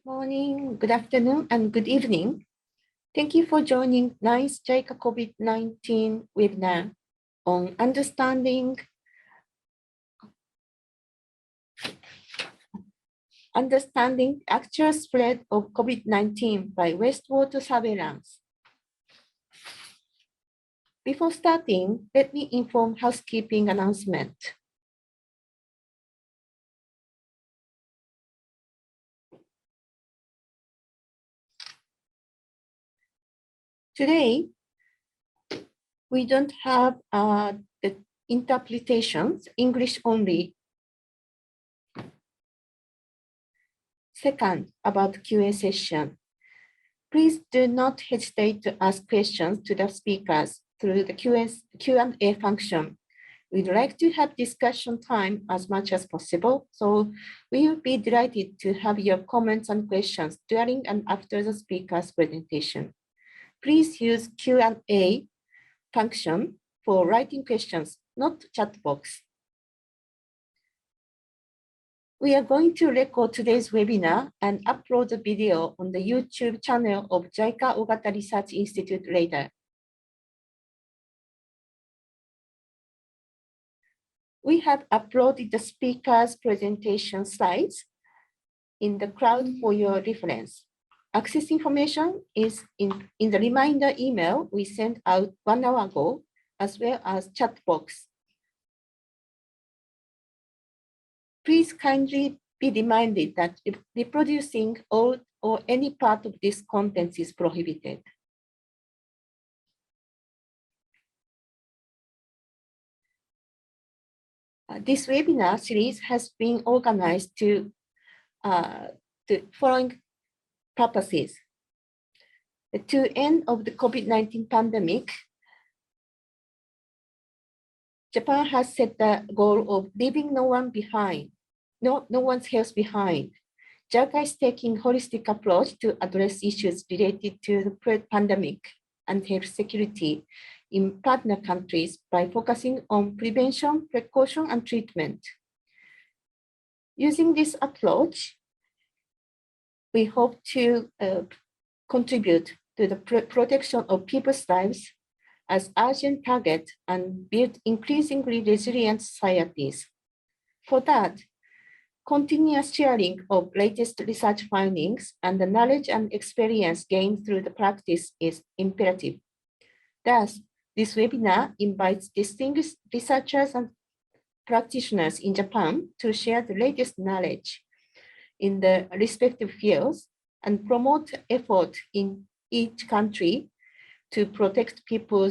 morning, good afternoon, and good evening. Thank you for joining 9th JICA COVID-19 webinar on understanding actual spread of COVID-19 by wastewater surveillance. Before starting, let me inform housekeeping announcement. Today, we don't have the interpretations, English only. Second, about QA session. Please do not hesitate to ask questions to the speakers through the Q&A function. We'd like to have discussion time as much as possible, so we will be delighted to have your comments and questions during and after the speaker's presentation. Please use Q&A function for writing questions, not chat box. We are going to record today's webinar and upload the video on the YouTube channel of JICA Ogata Research Institute later. We have uploaded the speaker's presentation slides in the cloud for your reference. Access information is in the reminder email we sent out 1 hour ago, as well as chat box. Please kindly be reminded that reproducing all or any part of this content is prohibited. This webinar series has been organized to the following purposes. To end of the COVID-19 pandemic, Japan has set the goal of leaving no one behind, no one's health behind. JICA is taking a holistic approach to address issues related to the pandemic and health security in partner countries by focusing on prevention, precaution, and treatment. Using this approach, we hope to contribute to the protection of people's lives as urgent target and build increasingly resilient societies. For that, continuous sharing of latest research findings and the knowledge and experience gained through the practice is imperative. Thus, this webinar invites distinguished researchers and practitioners in Japan to share the latest knowledge in the respective fields and promote effort in each country to protect people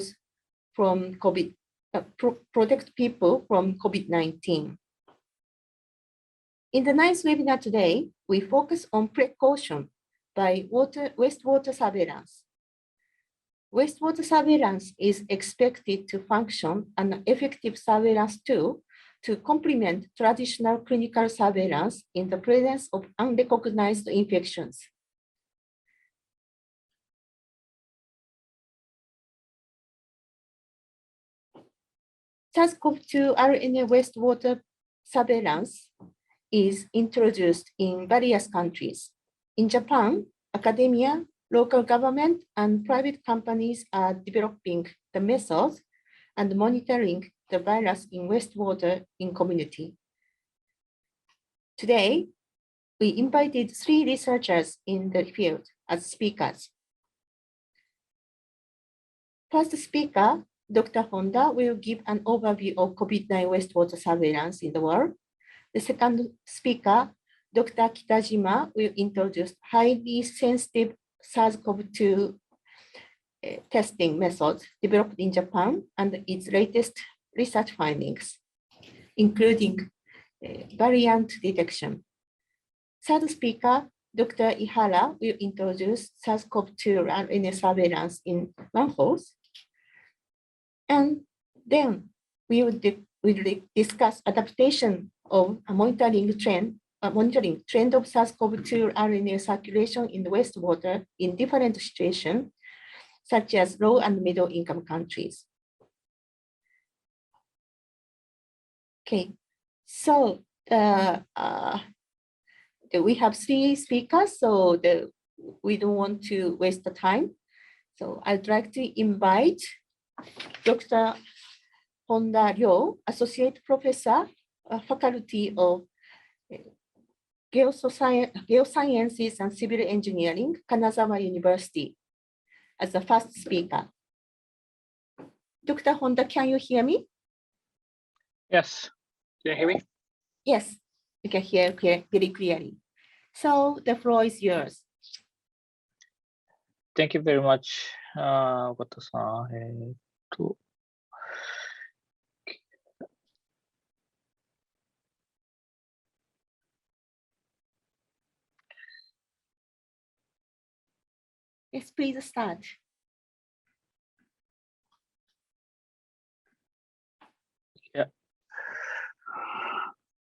from COVID-19. In the 9th webinar today, we focus on precaution by wastewater surveillance. Wastewater surveillance is expected to function an effective surveillance tool to complement traditional clinical surveillance in the presence of unrecognized infections. SARS-CoV-2 RNA wastewater surveillance is introduced in various countries. In Japan, academia, local government, and private companies are developing the methods and monitoring the virus in wastewater in community. Today, we invited 3 researchers in the field as speakers. First speaker, Dr. Honda, will give an overview of COVID-19 wastewater surveillance in the world. The second speaker, Dr. Kitajima, will introduce highly sensitive SARS-CoV-2 testing methods developed in Japan and its latest research findings, including variant detection. Third speaker, Dr. Ihara, will introduce SARS-CoV-2 RNA surveillance in manholes. And then we will discuss adaptation of a monitoring trend of SARS-CoV-2 RNA circulation in the wastewater in different situations, such as low and middle income countries. Okay, so we have 3 speakers, so we don't want to waste the time. So I'd like to invite Dr. Honda Ryo, Associate Professor, Faculty of Geosciences and Civil Engineering, Kanazawa University, as the first speaker. Dr. Honda, can you hear me? Yes. Can you hear me? Yes, you can hear very clearly. So the floor is yours. Thank you very much, Wata-san. Yes, please start. Yeah.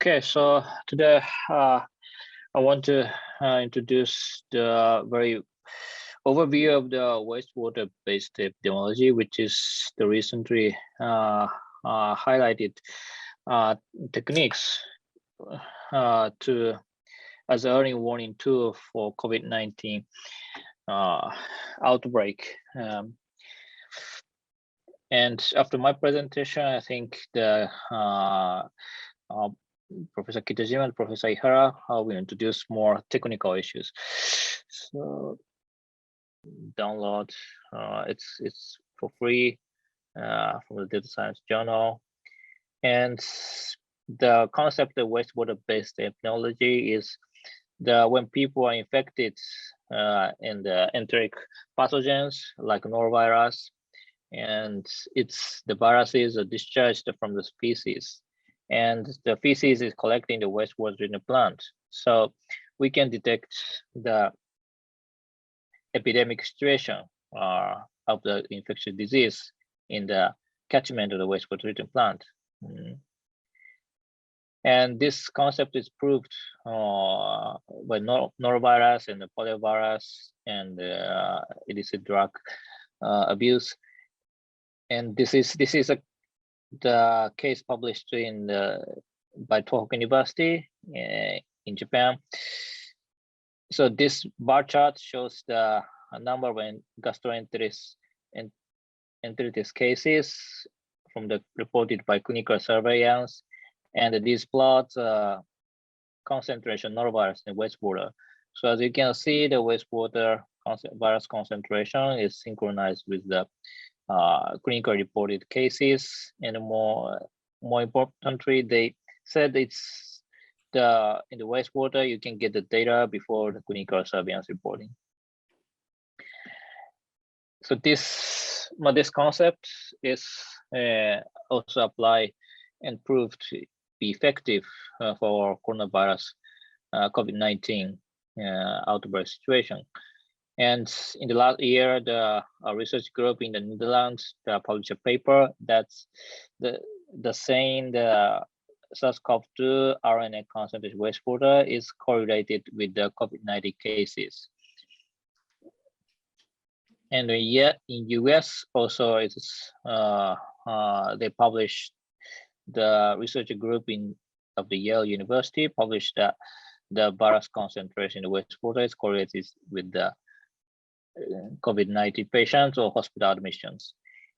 Okay, so today I want to introduce the very overview of the wastewater-based epidemiology, which is the recently highlighted techniques as an early warning tool for COVID-19 outbreak. And after my presentation, I think the Professor Kitajima and Professor Ihara will introduce more technical issues. So download, it's for free from the Data Science Journal. And the concept of wastewater-based epidemiology is when people are infected in the enteric pathogens like norovirus, and the viruses are discharged from the feces, and the feces is collecting the wastewater in the plant. So we can detect the epidemic situation of the infectious disease in the catchment of the wastewater treatment plant. And this concept is proved by norovirus and the poliovirus and illicit drug abuse. And this is the case published by Tohoku University in Japan. So this bar chart shows the number of gastroenteritis cases from the reported by clinical surveillance, and these plots concentration norovirus in wastewater. So as you can see, the wastewater virus concentration is synchronized with the clinical reported cases, and more importantly, they said it's in the wastewater you can get the data before the clinical surveillance reporting. So this concept is also applied and proved to be effective for coronavirus COVID-19 outbreak situation. And in the last year, the research group in the Netherlands published a paper that's saying the SARS-CoV-2 RNA concentrated wastewater is correlated with the COVID-19 cases. And yet in US also it's they published, the research group of the Yale University published that the virus concentration in the wastewater is correlated with the COVID-19 patients or hospital admissions.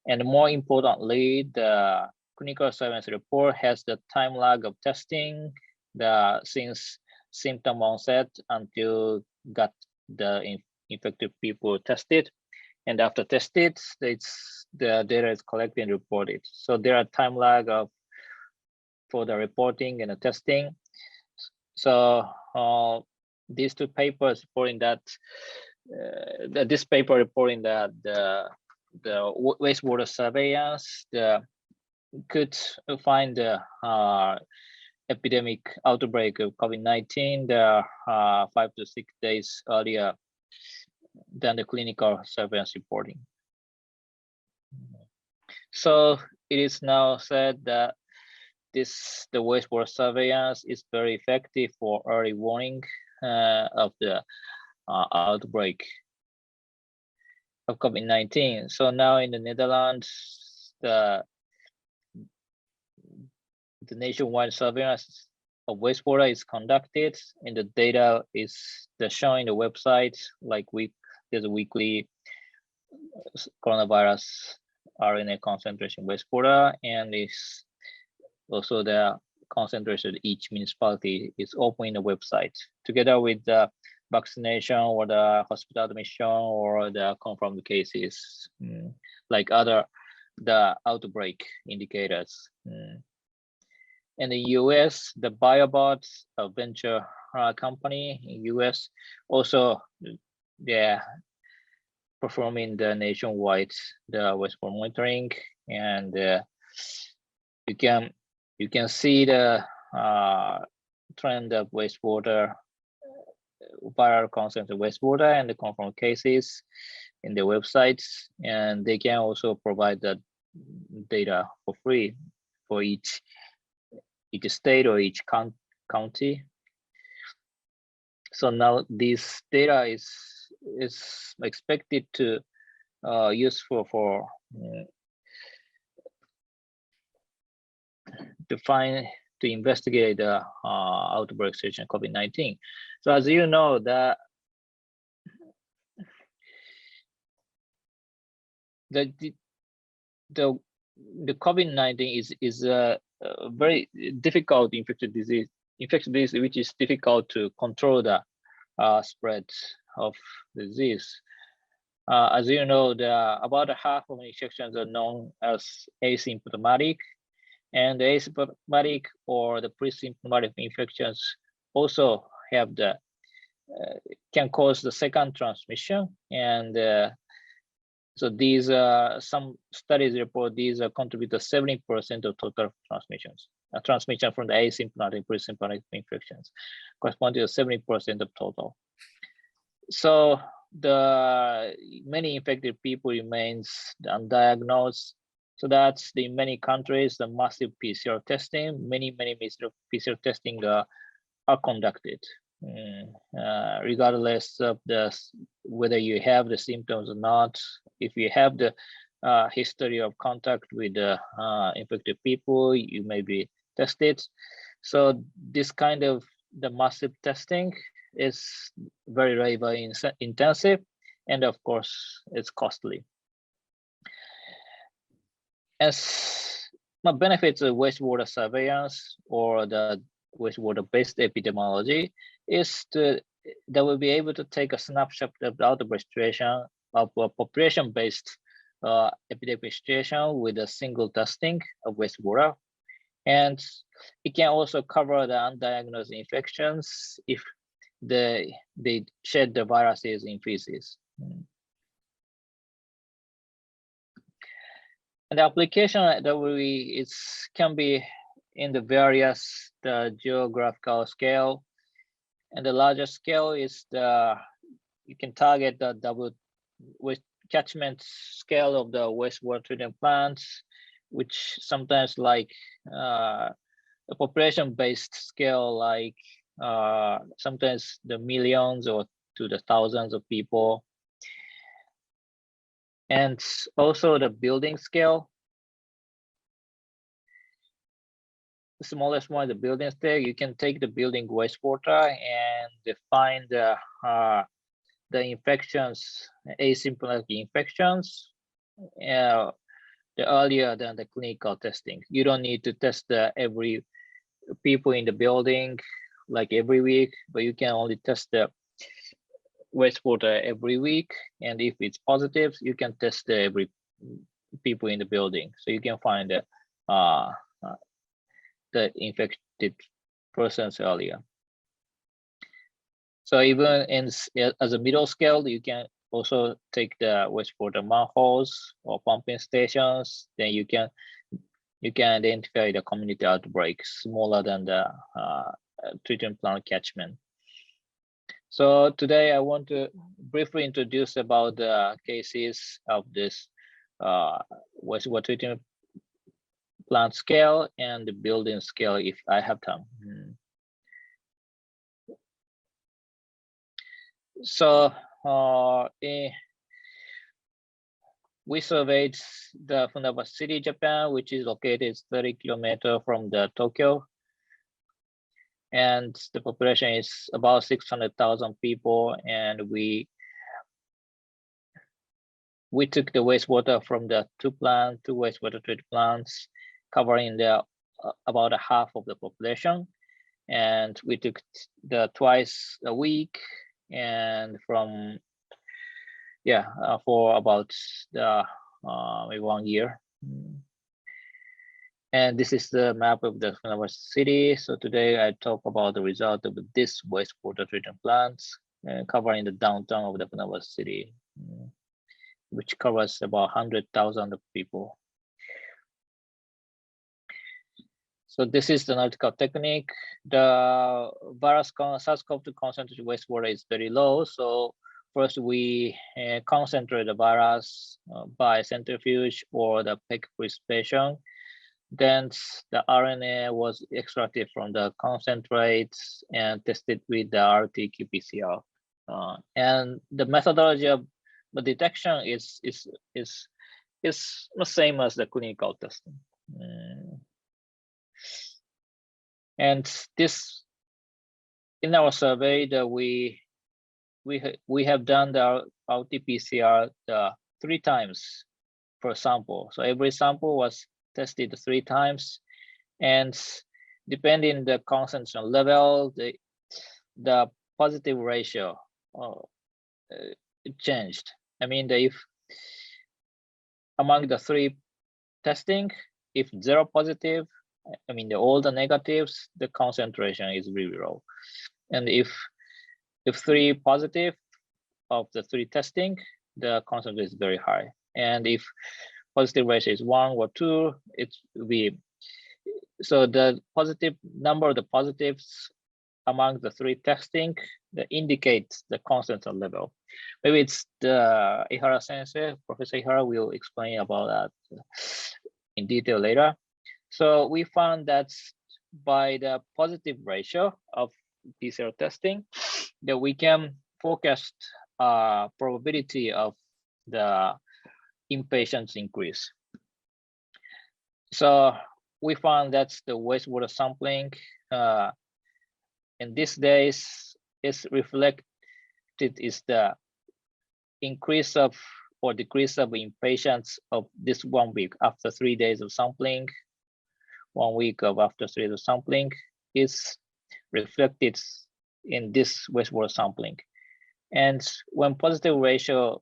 And more importantly, the clinical surveillance report has the time lag of testing since symptom onset until got the infected people tested. And after tested, the data is collected and reported. So there are time lag for the reporting and the testing. So these two papers reporting that this paper reporting that the wastewater surveillance could find the epidemic outbreak of COVID-19 the 5 to 6 days earlier than the clinical surveillance reporting. So it is now said that the wastewater surveillance is very effective for early warning of the outbreak of COVID-19. So now in the Netherlands, the nationwide surveillance of wastewater is conducted, and the data is shown in the website, like there's a weekly coronavirus RNA concentration wastewater, and is also the concentration of each municipality is open in the website, together with the vaccination or the hospital admission or the confirmed cases, like the outbreak indicators. In the US, the BioBot, a venture company in US, also they're performing the nationwide the wastewater monitoring, and you can see the trend of wastewater, viral content of wastewater and the confirmed cases in the websites, and they can also provide the data for free for each state or each county. So now this data is expected to useful for to investigate the outbreak situation of COVID-19. So as you know, the COVID-19 is a very difficult infectious disease, which is difficult to control the spread of disease. As you know, about half of infections are known as asymptomatic, and the asymptomatic or the pre-symptomatic infections also have can cause the second transmission, and so these some studies report these contribute to 70% of total transmissions. Transmission from the asymptomatic pre-symptomatic infections corresponding to 70% of total. So the many infected people remains undiagnosed. So that's in many countries, the massive PCR testing, many PCR testing are conducted, regardless of whether you have the symptoms or not. If you have the history of contact with the infected people, you may be tested. So this kind of the massive testing is very labor intensive, and of course it's costly. As benefits of wastewater surveillance or the wastewater-based epidemiology is that we'll be able to take a snapshot of the outbreak situation of a population-based epidemic situation with a single testing of wastewater. And it can also cover the undiagnosed infections if they shed the viruses in feces. And the application that can be in the various geographical scale, and the larger scale is you can target the double waste catchment scale of the wastewater treatment plants, which sometimes like a population-based scale, like sometimes the millions or to the thousands of people. And also the building scale. The smallest one, the building scale, you can take the building wastewater and define the infections, asymptomatic infections, the earlier than the clinical testing. You don't need to test every people in the building like every week, but you can only test the wastewater every week, and if it's positive, you can test every people in the building, so you can find the infected persons earlier. So even as a middle scale, you can also take the wastewater manholes or pumping stations. Then you can identify the community outbreaks smaller than the treatment plant catchment. So today I want to briefly introduce about the cases of this wastewater treatment plant scale and the building scale if I have time. So we surveyed the Funaba City, Japan, which is located 30 kilometers from the Tokyo. and the population is about 600,000 people, and we took the wastewater from the two wastewater treatment plants, covering the about half of the population, and we took the twice a week, and from for about the maybe 1 year. And this is the map of the Funabashi city. So today I talk about the result of this wastewater treatment plants, covering the downtown of the Funabashi city, which covers about 100,000 people. So this is the analytical technique. The virus SARS-CoV-2 concentration wastewater is very low. So first we concentrate the virus by centrifuge or the PEG precipitation. Then the RNA was extracted from the concentrates and tested with the RT-QPCR. And the methodology of the detection is the same as the clinical testing. And this, in our survey, that we have done the RT-PCR 3 times per sample. So every sample was tested 3 times, and depending the concentration level, the positive ratio changed. I mean, if among the 3 testing, if 0 positive, I mean all the negatives, the concentration is really low. And if 3 positive of the 3 testing, the concentration is very high. And if positive ratio is 1 or 2, it will be, so the positive number of the positives among the 3 testing that indicates the concentration level. Maybe it's the Ihara sensei, Professor Ihara will explain about that in detail later. So we found that by the positive ratio of PCR testing, that we can forecast probability of the inpatients increase. So we found that's the wastewater sampling in these days is reflected is the increase of or decrease of inpatients of this 1 week after 3 days of sampling. 1 week of after 3 days of sampling is reflected in this wastewater sampling. And when positive ratio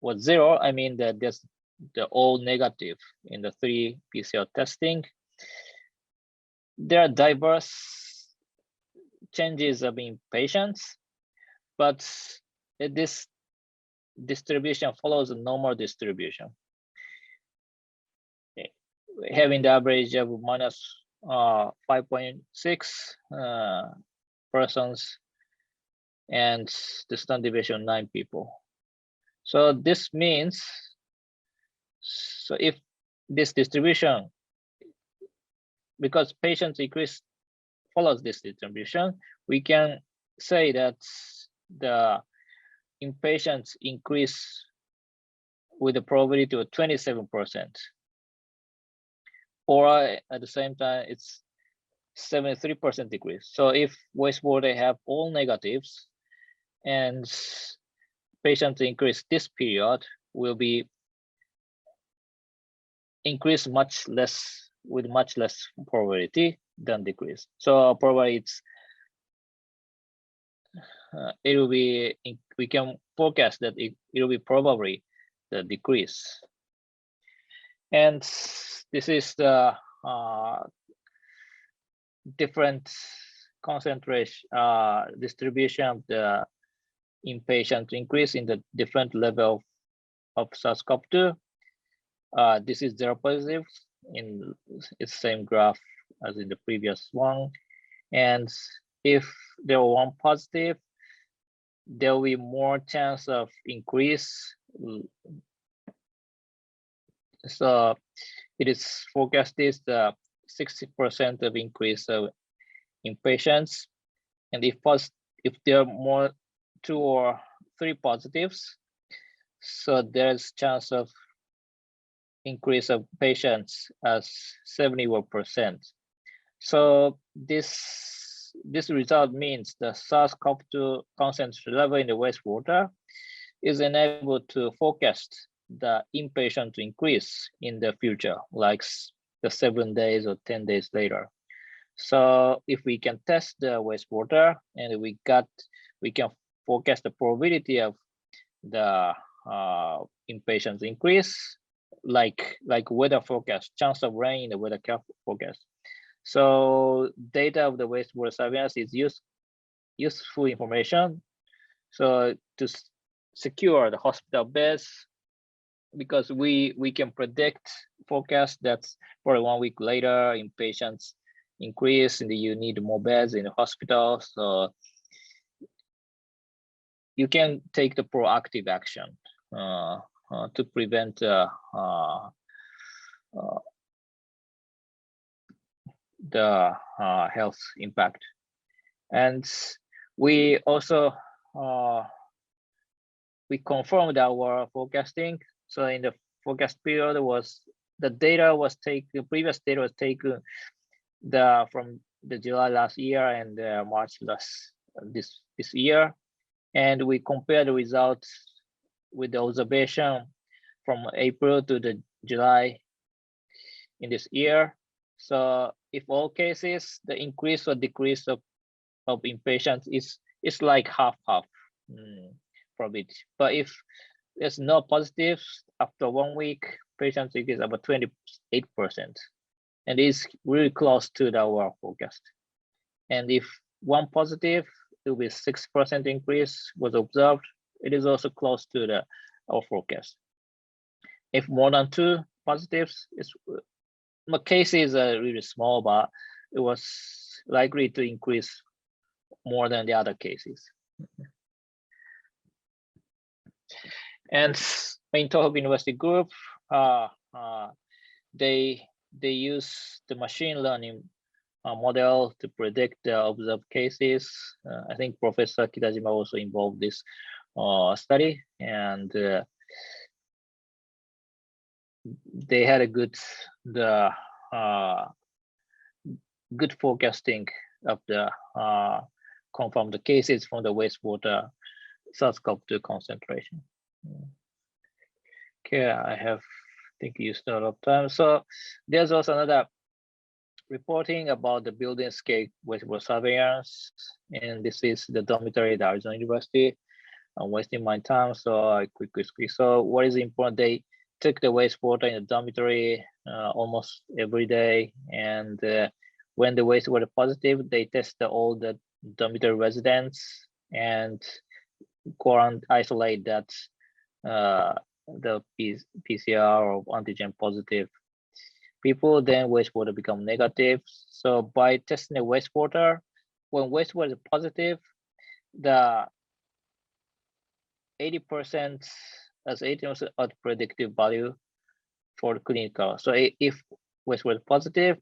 was 0, I mean that there's the all negative in the 3 PCR testing. There are diverse changes of inpatients, but this distribution follows a normal distribution, having the average of minus 5.6 persons and the standard deviation 9 people. So this means, so if this distribution, because patients increase follows this distribution, we can say that the inpatients increase with a probability of 27%. Or at the same time, it's 73% decrease. So if wastewater have all negatives and patients increase this period will be increase much less with much less probability than decrease. So probably it's it will be, we can forecast that it will be probably the decrease. And this is the different concentration distribution of the inpatient increase in the different level of SARS-CoV-2. This is 0 positive in its same graph as in the previous one. And if there were 1 positive, there will be more chance of increase. So it is forecasted 60% of increase of inpatients. And if there are more 2 or 3 positives, so there's chance of increase of patients as 71%. So this this result means the SARS-CoV-2 concentration level in the wastewater is enabled to forecast the inpatient increase in the future, like the 7 days or 10 days later. So if we can test the wastewater and we can forecast the probability of the inpatient increase, like weather forecast, chance of rain in the weather forecast. So data of the wastewater surveillance is useful information. So to secure the hospital beds, because we can predict forecast that's for 1 week later inpatients increase and you need more beds in the hospital. So you can take the proactive action to prevent the health impact. And we also we confirmed our forecasting. So in the forecast period the data was taken, previous data was taken from the July last year and March this year, and we compared the results with the observation from April to the July in this year. So if all cases the increase or decrease of inpatients is like half probability. But if there's no positives after 1 week, patients increase about 28%, and is really close to our forecast. And if one positive, it will be 6% increase was observed. It is also close to our forecast. If more than 2 positives, the cases are really small, but it was likely to increase more than the other cases. And in Tohoku University group, they use the machine learning model to predict the observed cases. I think Professor Kitajima also involved this study, and they had a good forecasting of the confirmed cases from the wastewater SARS-CoV-2 concentration. Okay, I think used a lot of time. So there's also another reporting about the building scale wastewater surveillance, and this is the dormitory at Arizona University. I'm wasting my time, so I quickly. So what is important? They took the wastewater in the dormitory almost every day, and when the wastewater positive, they tested all the dormitory residents and isolate that the PCR or antigen positive people, then wastewater become negative. So by testing the wastewater, when wastewater is positive, the 80% as 80% of predictive value for clinical. So if wastewater is positive,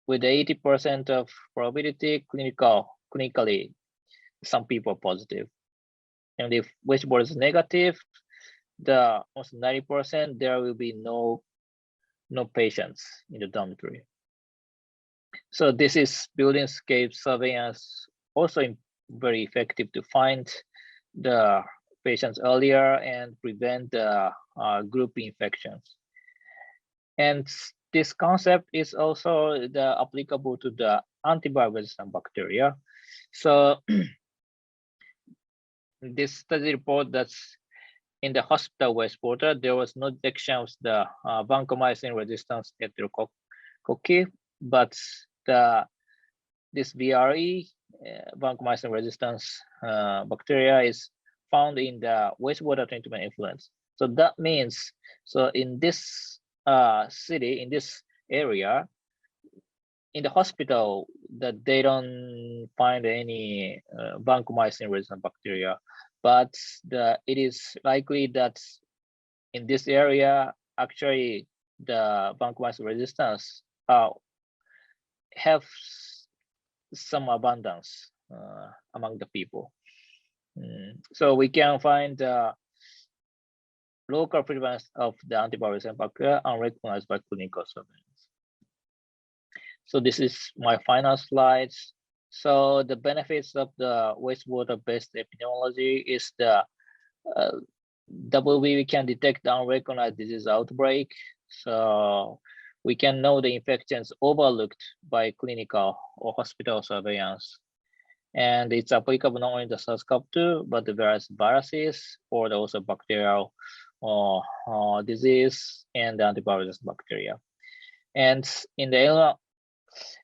with the 80% of probability, clinically, some people are positive. And if wastewater is negative, the almost 90%, there will be no patients in the dormitory. So this is building scale surveillance, also very effective to find the patients earlier and prevent the group infections. And this concept is also applicable to the antibiotic-resistant bacteria. So this study report that's in the hospital wastewater, there was no detection of the vancomycin resistant Staphylococcus, but this VRE, vancomycin resistance bacteria, is found in the wastewater treatment effluents. So that means, so in this city, in this area, in the hospital, that they don't find any vancomycin resistant bacteria, but it is likely that in this area, actually the vancomycin resistance have some abundance among the people. So we can find local prevalence of the antibiotic-resistant bacteria unrecognized by clinical surveillance. So this is my final slides. So the benefits of the wastewater-based epidemiology is the we can detect unrecognized disease outbreak. So we can know the infections overlooked by clinical or hospital surveillance. And it's applicable not only the SARS-CoV-2, but the various viruses or also bacterial disease and the antivirus bacteria. And in the area,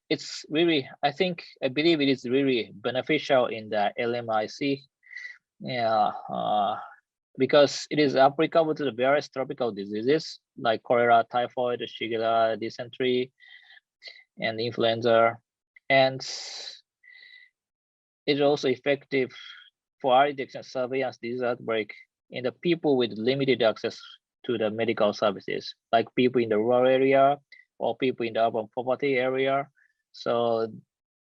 it's really, I believe it is really beneficial in the LMIC. Yeah, because it is applicable to the various tropical diseases like cholera, typhoid, Shigella, dysentery, and influenza. And it is also effective for early detection surveillance disease outbreak in the people with limited access to the medical services, like people in the rural area or people in the urban poverty area. So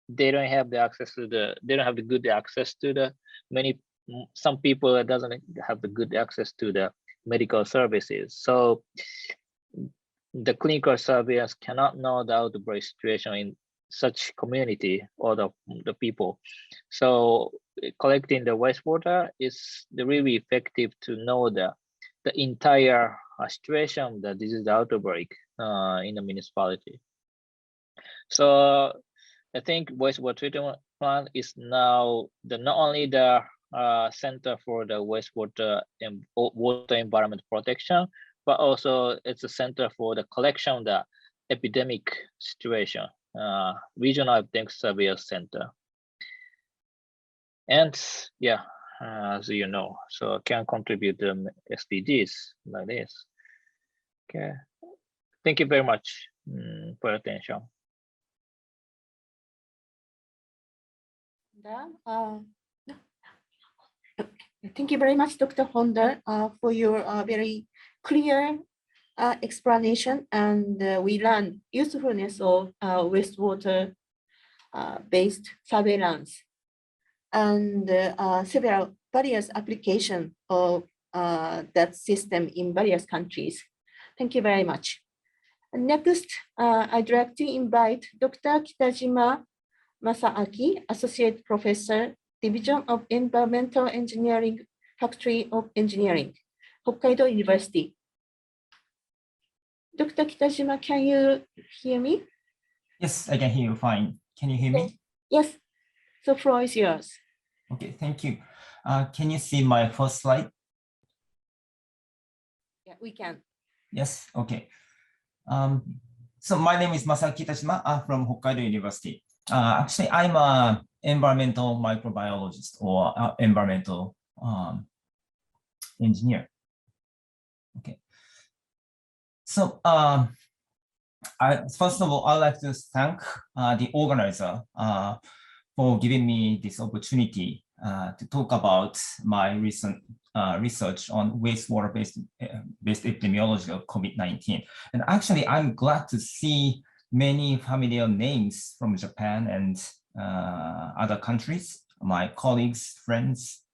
they don't have the access to they don't have the good access to the some people that doesn't have the good access to the medical services. So the clinical surveillance cannot know the outbreak situation in such community or the people. So collecting the wastewater is really effective to know the entire situation that this is the outbreak in the municipality. So I think wastewater treatment plant is now not only the center for the wastewater and water environment protection, but also it's a center for the collection of the epidemic situation, regional epidemic surveillance center. And yeah, as you know, so can contribute to SDGs like this. Okay, thank you very much for your attention. Thank you very much, Dr. Honda, for your very clear explanation, and we learned usefulness of wastewater based surveillance and several various applications of that system in various countries. Thank you very much. And next, I'd like to invite Dr. Kitajima Masaaki, Associate Professor, Division of Environmental Engineering, Faculty of Engineering, Hokkaido University. Dr. Kitajima, can you hear me? Yes, I can hear you fine. Can you hear me? Yes, the floor is yours. Okay, thank you. Can you see my first slide? Yeah, we can. Yes, okay. So my name is Masaaki Kitajima from Hokkaido University. Actually, I'm an environmental microbiologist or environmental engineer. Okay. So first of all, I'd like to thank the organizer for giving me this opportunity to talk about my recent research on wastewater-based epidemiology of COVID-19. And actually, I'm glad to see many familiar names from Japan and other countries, my colleagues, friends,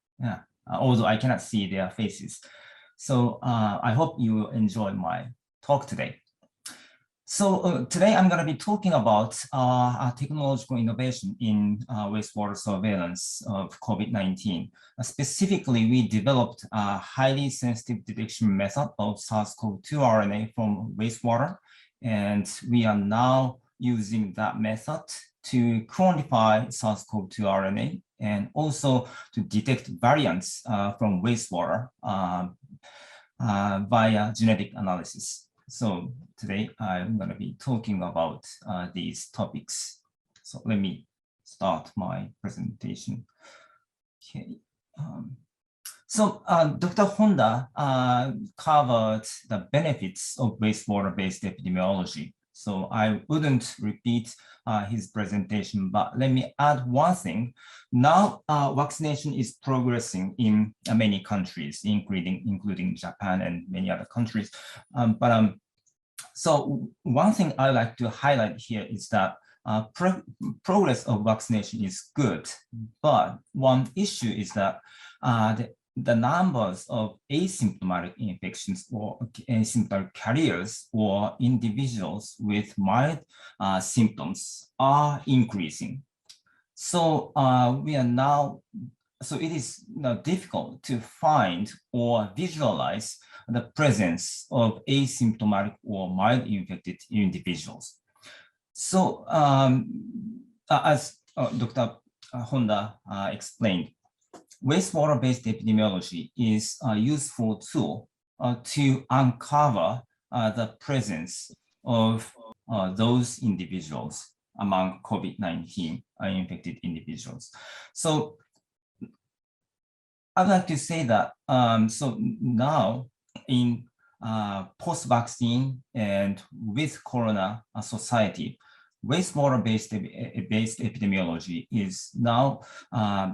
although I cannot see their faces. So I hope you enjoy my talk today. So today I'm going to be talking about technological innovation in wastewater surveillance of COVID-19. Specifically, we developed a highly sensitive detection method of SARS-CoV-2 RNA from wastewater. And we are now using that method to quantify SARS-CoV-2 RNA and also to detect variants from wastewater via genetic analysis. So today I'm going to be talking about these topics. So let me start my presentation. Okay. So Dr. Honda covered the benefits of wastewater-based epidemiology. So I wouldn't repeat his presentation, but let me add one thing. Now vaccination is progressing in many countries, including Japan and many other countries. So one thing I like to highlight here is that progress of vaccination is good, but one issue is that the numbers of asymptomatic infections or asymptomatic carriers or individuals with mild symptoms are increasing. So we are now, so it is difficult to find or visualize the presence of asymptomatic or mild infected individuals. So as Dr. Honda explained, wastewater-based epidemiology is a useful tool to uncover the presence of those individuals among COVID-19 infected individuals. So I'd like to say that, so now in post-vaccine and with Corona society, wastewater-based epidemiology is now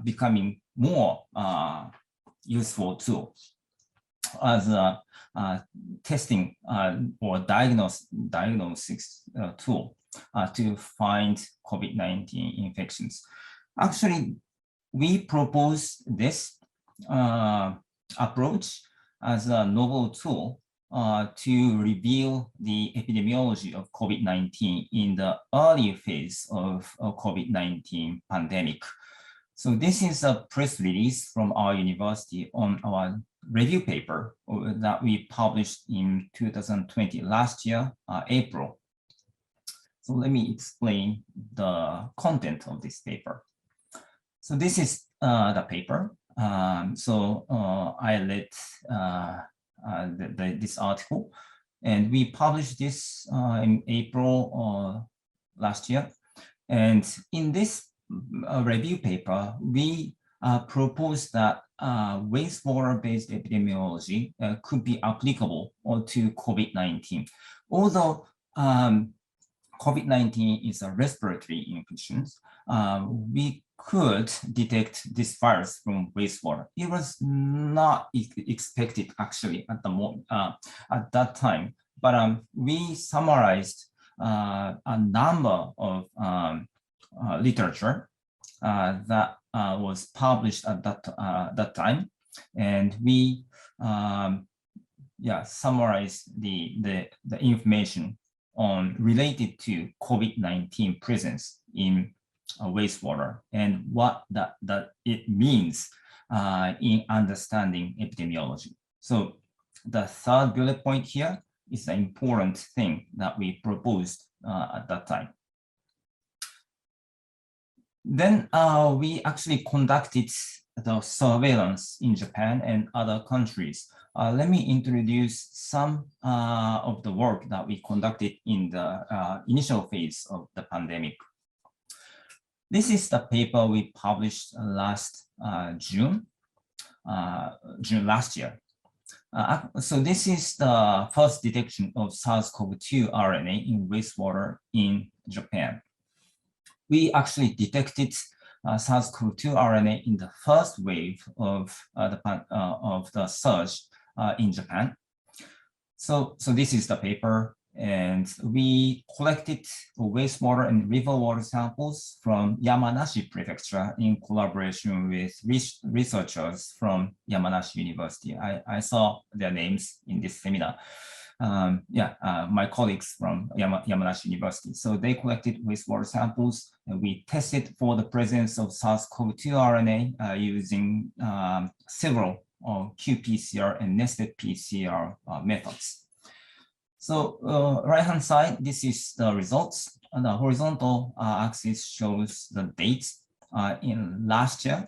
becoming more useful tool as a testing or diagnosis tool to find COVID-19 infections. Actually, we propose this approach as a novel tool to reveal the epidemiology of COVID-19 in the early phase of COVID-19 pandemic. So this is a press release from our university on our review paper that we published in 2020, last year, April. So let me explain the content of this paper. So this is the paper. I read this article, and we published this in April last year. And in this review paper, we proposed that wastewater-based epidemiology could be applicable to COVID-19. Although COVID-19 is a respiratory infection, we could detect this virus from wastewater. It was not expected actually at the moment at that time, but we summarized a number of literature that was published at that time, and we summarized the information on related to COVID-19 presence in wastewater and what that it means in understanding epidemiology. So the third bullet point here is the important thing that we proposed at that time. Then we actually conducted the surveillance in Japan and other countries. Let me introduce some of the work that we conducted in the initial phase of the pandemic. This is the paper we published last June last year. So this is the first detection of SARS-CoV-2 RNA in wastewater in Japan. We actually detected SARS-CoV-2 RNA in the first wave of the surge in Japan. So this is the paper, and we collected wastewater and river water samples from Yamanashi Prefecture in collaboration with researchers from Yamanashi University. I saw their names in this seminar. My colleagues from Yamanashi University. So they collected wastewater samples, and we tested for the presence of SARS-CoV-2 RNA using several QPCR and nested PCR methods. So right-hand side, this is the results. And the horizontal axis shows the dates in last year.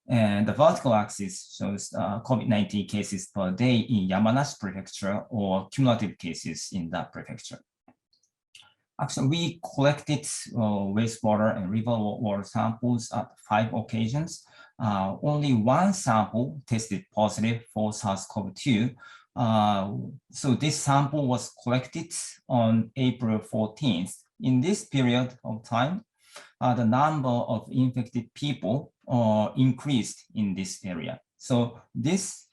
And the vertical axis shows COVID-19 cases per day in Yamanashi Prefecture or cumulative cases in that prefecture. Actually, we collected wastewater and river water samples at 5 occasions. Only one sample tested positive for SARS-CoV-2. So this sample was collected on April 14th. In this period of time, the number of infected people increased in this area. So this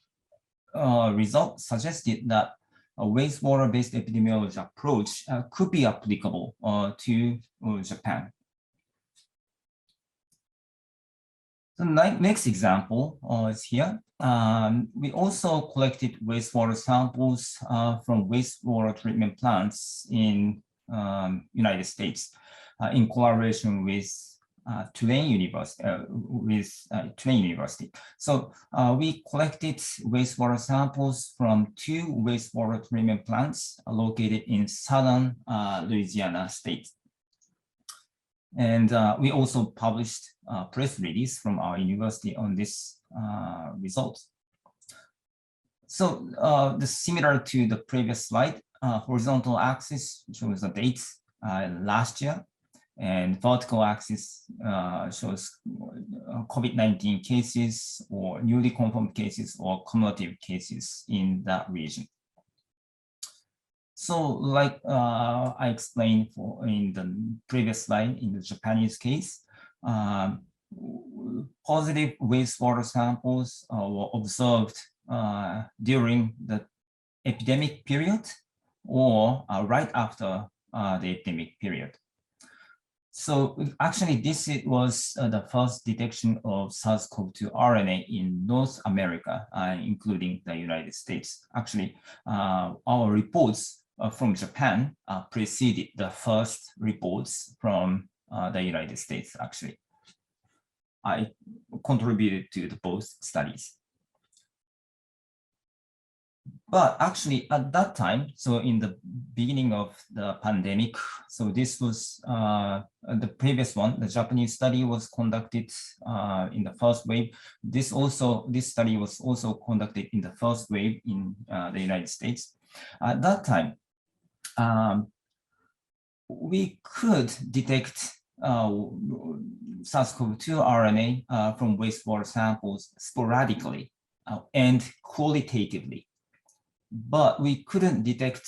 result suggested that a wastewater-based epidemiology approach could be applicable to Japan. The next example is here. We also collected wastewater samples from wastewater treatment plants in United States in collaboration with Tulane University. So we collected wastewater samples from 2 wastewater treatment plants located in southern Louisiana state. And we also published a press release from our university on this result. So similar to the previous slide, horizontal axis shows the dates last year, and vertical axis shows COVID-19 cases or newly confirmed cases or cumulative cases in that region. So like I explained in the previous slide, in the Japanese case, positive wastewater samples were observed during the epidemic period or right after the epidemic period. So actually this was the first detection of SARS-CoV-2 RNA in North America, including the United States. Actually, our reports from Japan preceded the first reports from the United States, actually. I contributed to both studies. But actually at that time, so in the beginning of the pandemic, so this was the previous one, the Japanese study was conducted in the first wave. This study was also conducted in the first wave in the United States. At that time, we could detect SARS-CoV-2 RNA from wastewater samples sporadically and qualitatively. But we couldn't detect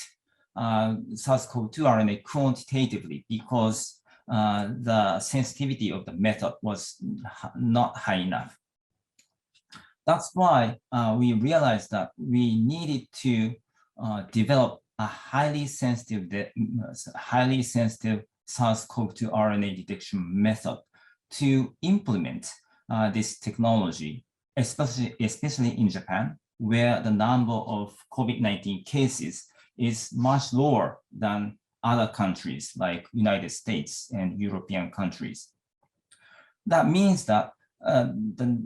SARS-CoV-2 RNA quantitatively because the sensitivity of the method was not high enough. That's why we realized that we needed to develop a highly sensitive SARS-CoV-2 RNA detection method to implement this technology, especially in Japan, where the number of COVID-19 cases is much lower than other countries like United States and European countries. That means that the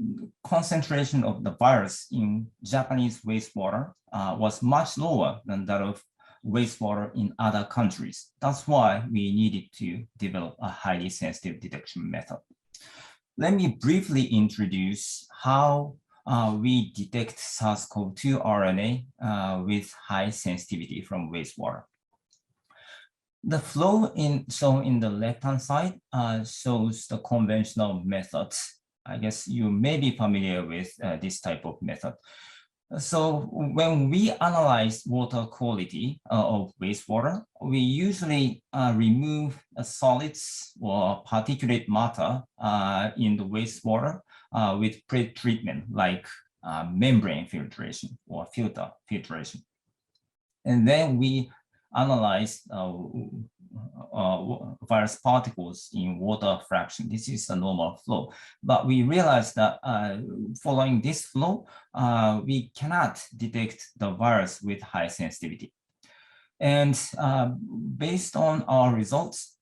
concentration of the virus in Japanese wastewater was much lower than that of wastewater in other countries. That's why we needed to develop a highly sensitive detection method. Let me briefly introduce how we detect SARS-CoV-2 RNA with high sensitivity from wastewater. The flow shown in the left-hand side shows the conventional methods. I guess you may be familiar with this type of method. So when we analyze water quality of wastewater, we usually remove solids or particulate matter in the wastewater with pre-treatment like membrane filtration or filter filtration. And then we analyze virus particles in water fraction. This is the normal flow. But we realized that following this flow, we cannot detect the virus with high sensitivity. And based on our results,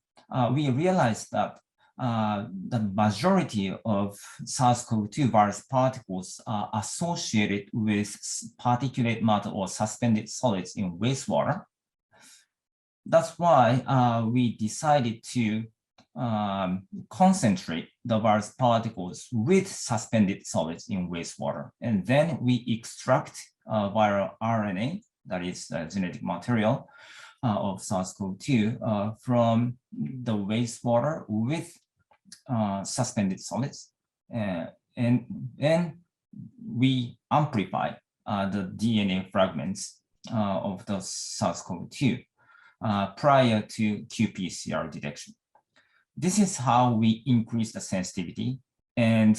we realized that the majority of SARS-CoV-2 virus particles are associated with particulate matter or suspended solids in wastewater. That's why we decided to concentrate the virus particles with suspended solids in wastewater. And then we extract viral RNA, that is genetic material of SARS-CoV-2 from the wastewater with suspended solids. And then we amplify the DNA fragments of the SARS-CoV-2 prior to QPCR detection. This is how we increase the sensitivity, and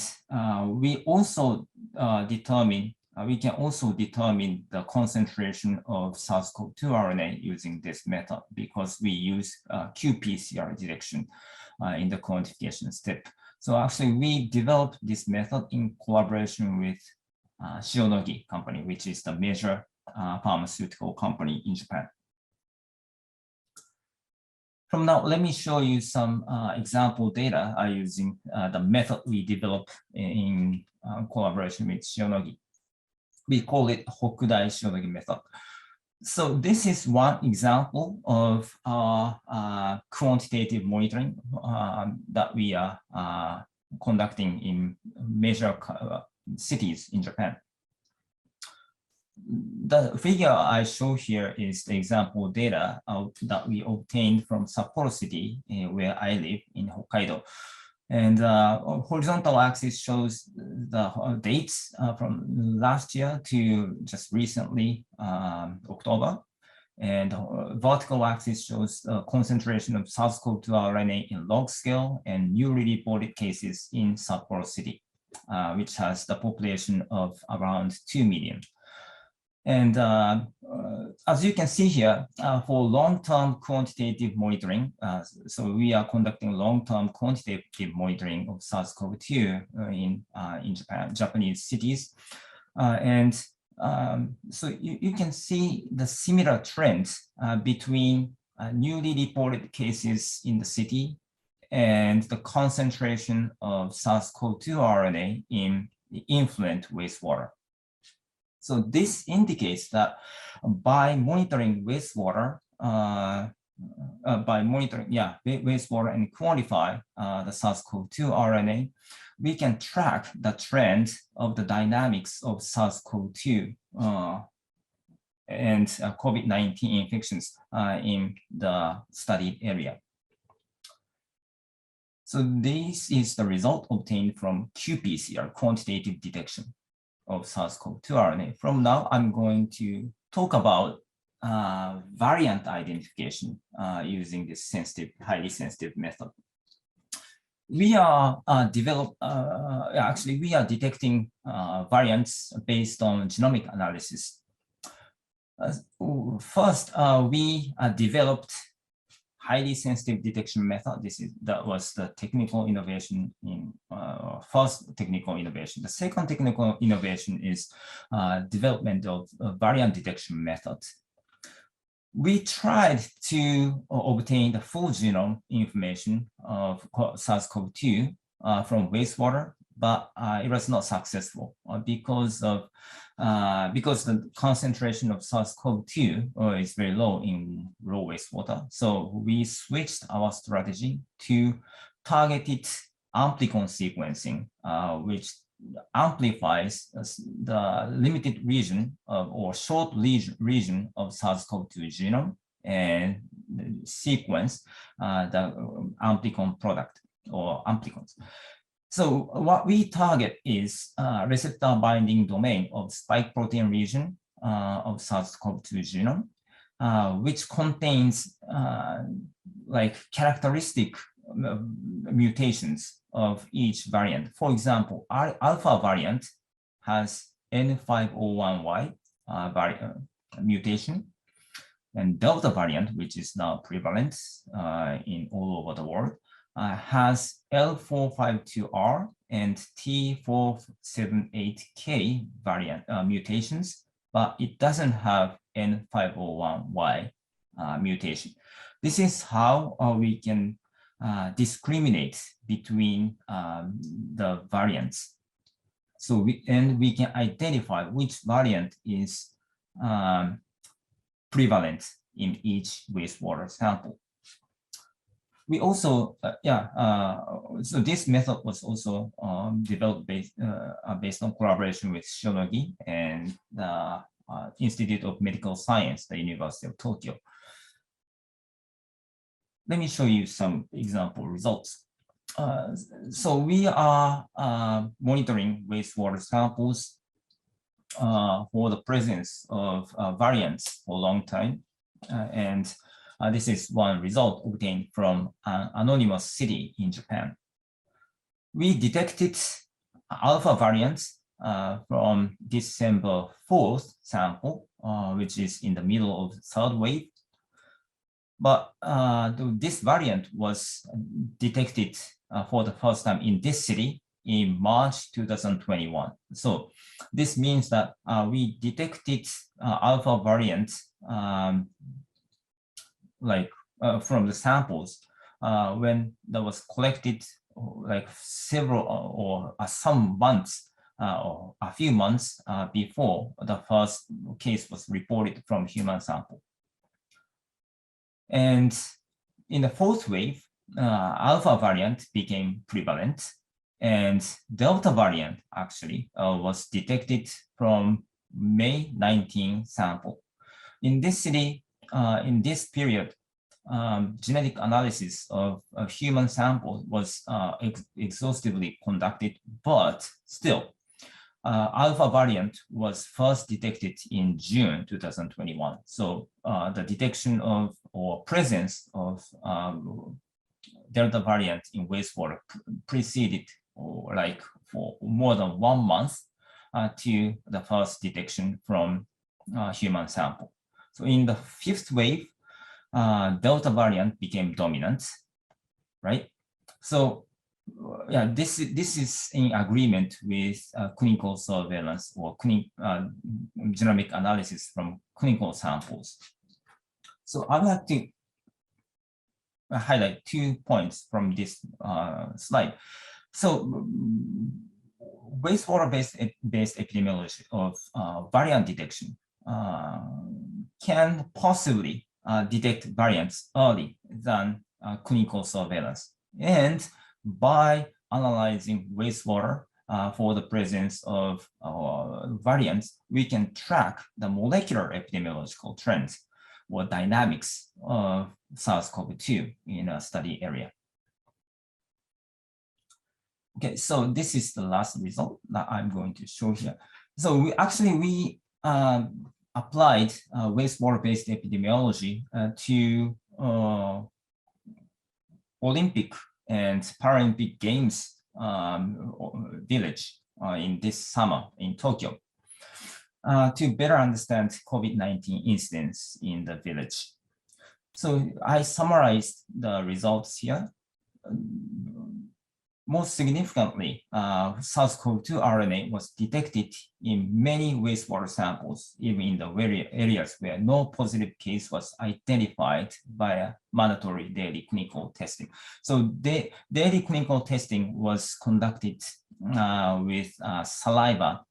we also we can also determine the concentration of SARS-CoV-2 RNA using this method because we use QPCR detection in the quantification step. So actually, we developed this method in collaboration with Shionogi company, which is the major pharmaceutical company in Japan. From now, let me show you some example data using the method we developed in collaboration with Shionogi. We call it Hokudai Shionogi method. So this is one example of quantitative monitoring that we are conducting in major cities in Japan. The figure I show here is the example data that we obtained from Sapporo City, where I live in Hokkaido. And horizontal axis shows the dates from last year to just recently, October. And vertical axis shows the concentration of SARS-CoV-2 RNA in log scale and newly reported cases in Sapporo City, which has the population of around 2 million. And as you can see here, for long-term quantitative monitoring, so we are conducting long-term quantitative monitoring of SARS-CoV-2 in Japan, Japanese cities. So you can see the similar trends between newly reported cases in the city and the concentration of SARS-CoV-2 RNA in the influent wastewater. So this indicates that by monitoring wastewater, wastewater and quantify the SARS-CoV-2 RNA, we can track the trend of the dynamics of SARS-CoV-2 and COVID-19 infections in the studied area. So this is the result obtained from QPCR, quantitative detection of SARS-CoV-2 RNA. From now, I'm going to talk about variant identification using this highly sensitive method. We are we are detecting variants based on genomic analysis. First, we developed highly sensitive detection method. That was the technical innovation in first technical innovation. The second technical innovation is development of variant detection method. We tried to obtain the full genome information of SARS-CoV-2 from wastewater, but it was not successful because the concentration of SARS-CoV-2 is very low in raw wastewater. So we switched our strategy to targeted amplicon sequencing, which amplifies the limited region or short region of SARS-CoV-2 genome and sequence the amplicon product or amplicons. So what we target is receptor binding domain of spike protein region of SARS-CoV-2 genome, which contains like characteristic mutations of each variant. For example, our alpha variant has N501Y mutation, and delta variant, which is now prevalent in all over the world, has L452R and T478K variant mutations, but it doesn't have N501Y mutation. This is how we can discriminate between the variants. So we can identify which variant is prevalent in each wastewater sample. We also, so this method was also developed based on collaboration with Shionogi and the Institute of Medical Science, the University of Tokyo. Let me show you some example results. So we are monitoring wastewater samples for the presence of variants for a long time. And this is one result obtained from an anonymous city in Japan. We detected alpha variants from December 4th sample, which is in the middle of the third wave. But this variant was detected for the first time in this city in March 2021. So this means that we detected alpha variants like from the samples when that was collected like several or some months or a few months before the first case was reported from human sample. And in the fourth wave, alpha variant became prevalent, and Delta variant actually was detected from May 19 sample. In this city, in this period, genetic analysis of human sample was exhaustively conducted, but still, alpha variant was first detected in June 2021. So the detection of or presence of Delta variant in wastewater preceded or like for more than 1 month to the first detection from human sample. So in the fifth wave, Delta variant became dominant, right? So yeah, this is in agreement with clinical surveillance or genomic analysis from clinical samples. So I'd like to highlight 2 points from this slide. So wastewater-based epidemiology of variant detection can possibly detect variants early than clinical surveillance. And by analyzing wastewater for the presence of variants, we can track the molecular epidemiological trends or dynamics of SARS-CoV-2 in a study area. Okay, so this is the last result that I'm going to show here. So we applied wastewater-based epidemiology to Olympic and Paralympic Games village in this summer in Tokyo to better understand COVID-19 incidents in the village. So I summarized the results here. Most significantly, SARS-CoV-2 RNA was detected in many wastewater samples, even in the very areas where no positive case was identified via mandatory daily clinical testing. So the daily clinical testing was conducted with saliva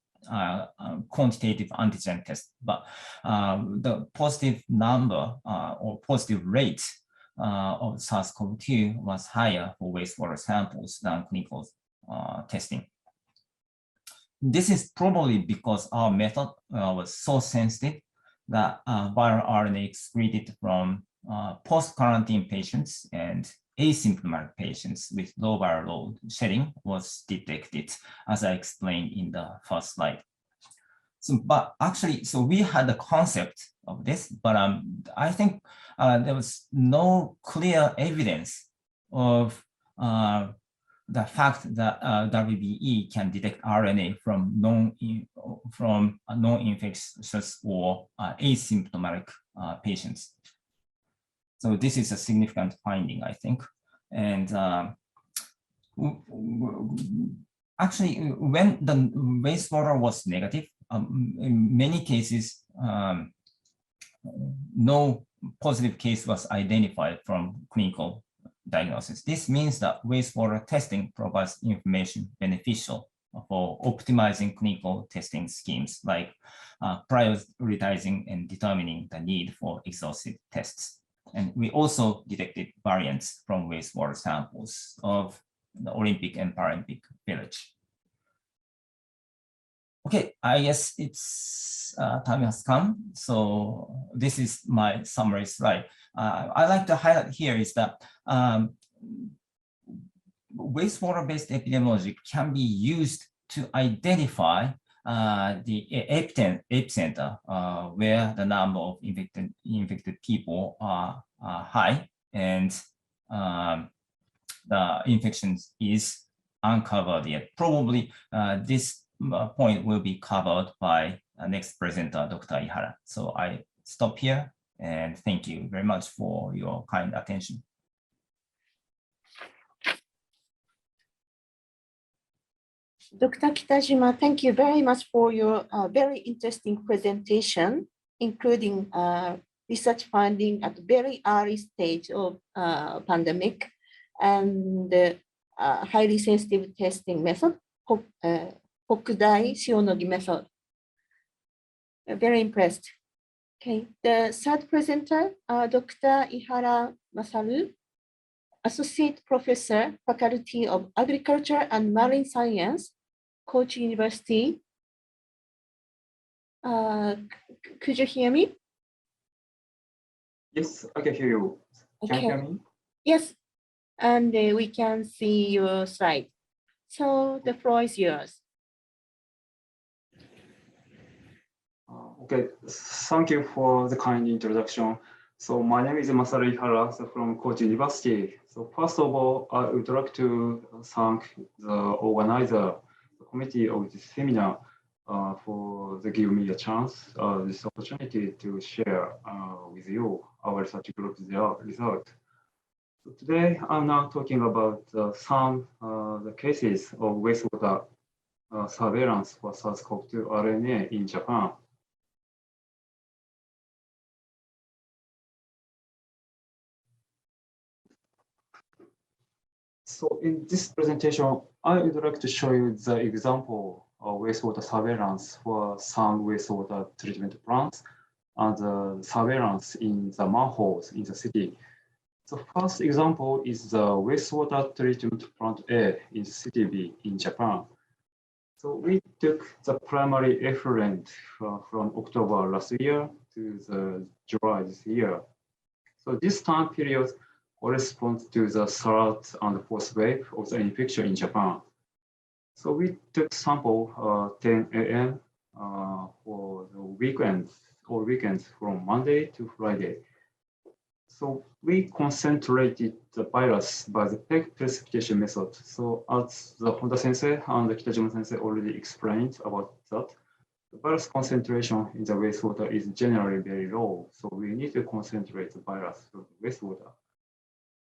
quantitative antigen test, but the positive number or positive rate of SARS-CoV-2 was higher for wastewater samples than clinical testing. This is probably because our method was so sensitive that viral RNA excreted from post-quarantine patients and asymptomatic patients with low viral load shedding was detected, as I explained in the first slide. So, but actually, so we had the concept of this, but I think there was no clear evidence of the fact that WBE can detect RNA from non-infectious or asymptomatic patients. So this is a significant finding, I think. And actually, when the wastewater was negative, in many cases, no positive case was identified from clinical diagnosis. This means that wastewater testing provides information beneficial for optimizing clinical testing schemes, like prioritizing and determining the need for exhaustive tests. And we also detected variants from wastewater samples of the Olympic and Paralympic village. Okay, I guess it's time has come. So this is my summary slide. I like to highlight here is that wastewater-based epidemiology can be used to identify the epicenter where the number of infected people are high and the infection is uncovered yet. Probably this point will be covered by next presenter, Dr. Ihara. So I stop here and thank you very much for your kind attention. Dr. Kitajima, thank you very much for your very interesting presentation, including research finding at very early stage of pandemic, and highly sensitive testing method, Hokudai Shionogi method. Very impressed. Okay, the third presenter, Dr. Ihara Masaru, Associate Professor, Faculty of Agriculture and Marine Science, Kochi University. Could you hear me? Yes, I can hear you. Can you hear me? Yes, and we can see your slide. So the floor is yours. Okay, thank you for the kind introduction. So my name is Masaru Ihara from Kochi University. So first of all, I would like to thank the organizer, the committee of this seminar, for giving me a chance, this opportunity to share with you our research group's result. So today, I'm now talking about some the cases of wastewater surveillance for SARS-CoV-2 RNA in Japan. So in this presentation, I would like to show you the example of wastewater surveillance for some wastewater treatment plants and the surveillance in the manholes in the city. The first example is the wastewater treatment plant A in city B in Japan. So we took the primary effluent from October last year to the July this year. So this time period corresponds to the third and fourth wave of the infection in Japan. So we took sample 10 a.m. For the weekends from Monday to Friday. So we concentrated the virus by the PEG precipitation method. So as the Honda sensei and the Kitajima sensei already explained about that, the virus concentration in the wastewater is generally very low. So we need to concentrate the virus to the wastewater.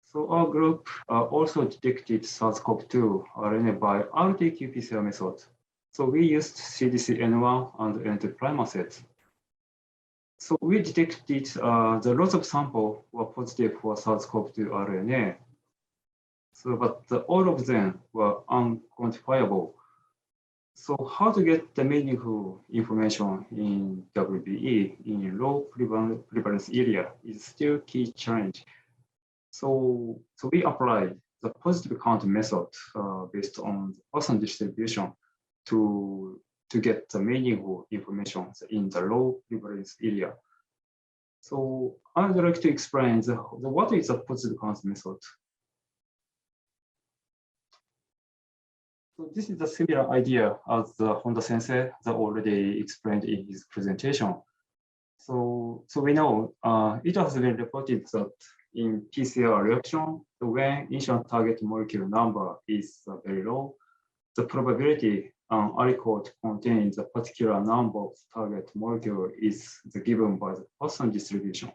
So our group also detected SARS-CoV-2 RNA by RT-QPCR method. So we used CDC-N1 and N2 So we detected the lots of sample were positive for SARS-CoV-2 RNA. So, but all of them were unquantifiable. So how to get the meaningful information in WBE in low prevalence area is still key challenge. So we applied the positive count method based on the Poisson distribution to get the meaningful information in the low prevalence area. So I would like to explain what is the positive count method. So this is a similar idea as the Honda sensei that already explained in his presentation. So we know it has been reported that in PCR reaction, when initial target molecule number is very low, the probability an aliquot contains a particular number of target molecule is given by the Poisson distribution.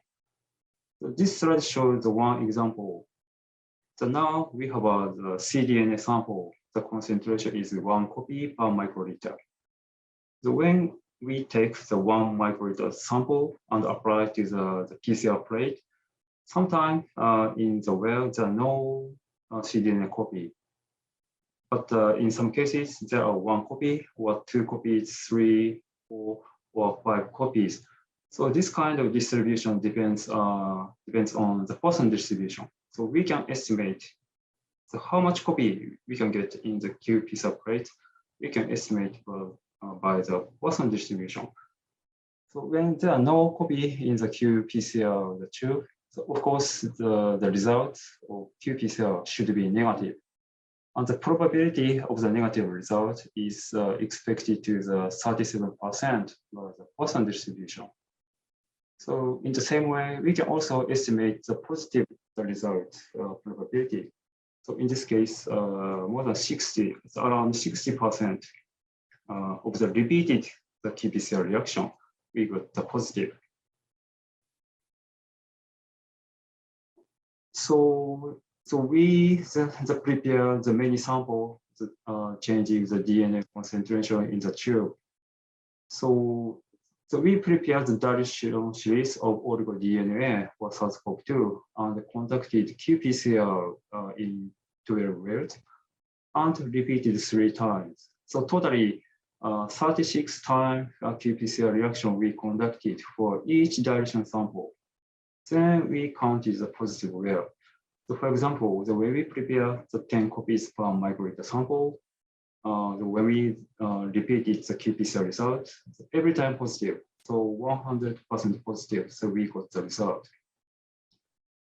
So this slide shows the one example. So now we have the cDNA sample. The concentration is 1 copy per microliter. So when we take the 1 microliter sample and apply to the PCR plate, sometimes in the well, there are no cDNA copy. But in some cases, there are 1 copy or 2 copies, 3, 4, or 5 copies. So this kind of distribution depends on the Poisson distribution. So we can estimate how much copy we can get in the QPCR plate. We can estimate by the Poisson distribution. So when there are no copy in the QPCR the tube, so of course the result of QPCR should be negative. And the probability of the negative result is expected to the 37% by the Poisson distribution. So in the same way, we can also estimate the positive result probability. So in this case, more than 60, it's around 60% of the repeated the QPCR reaction, we got the positive. So we prepare the many sample, changing the DNA concentration in the tube. So So we prepared the dilution series of oligo-DNA for SARS-CoV-2 and conducted QPCR in 12 wells and repeated 3 times. So totally 36 times QPCR reaction we conducted for each dilution sample. Then we counted the positive well. So for example, the way we prepare the 10 copies per microliter sample, when we repeated the QPCR result, every time positive, so 100% positive, so we got the result.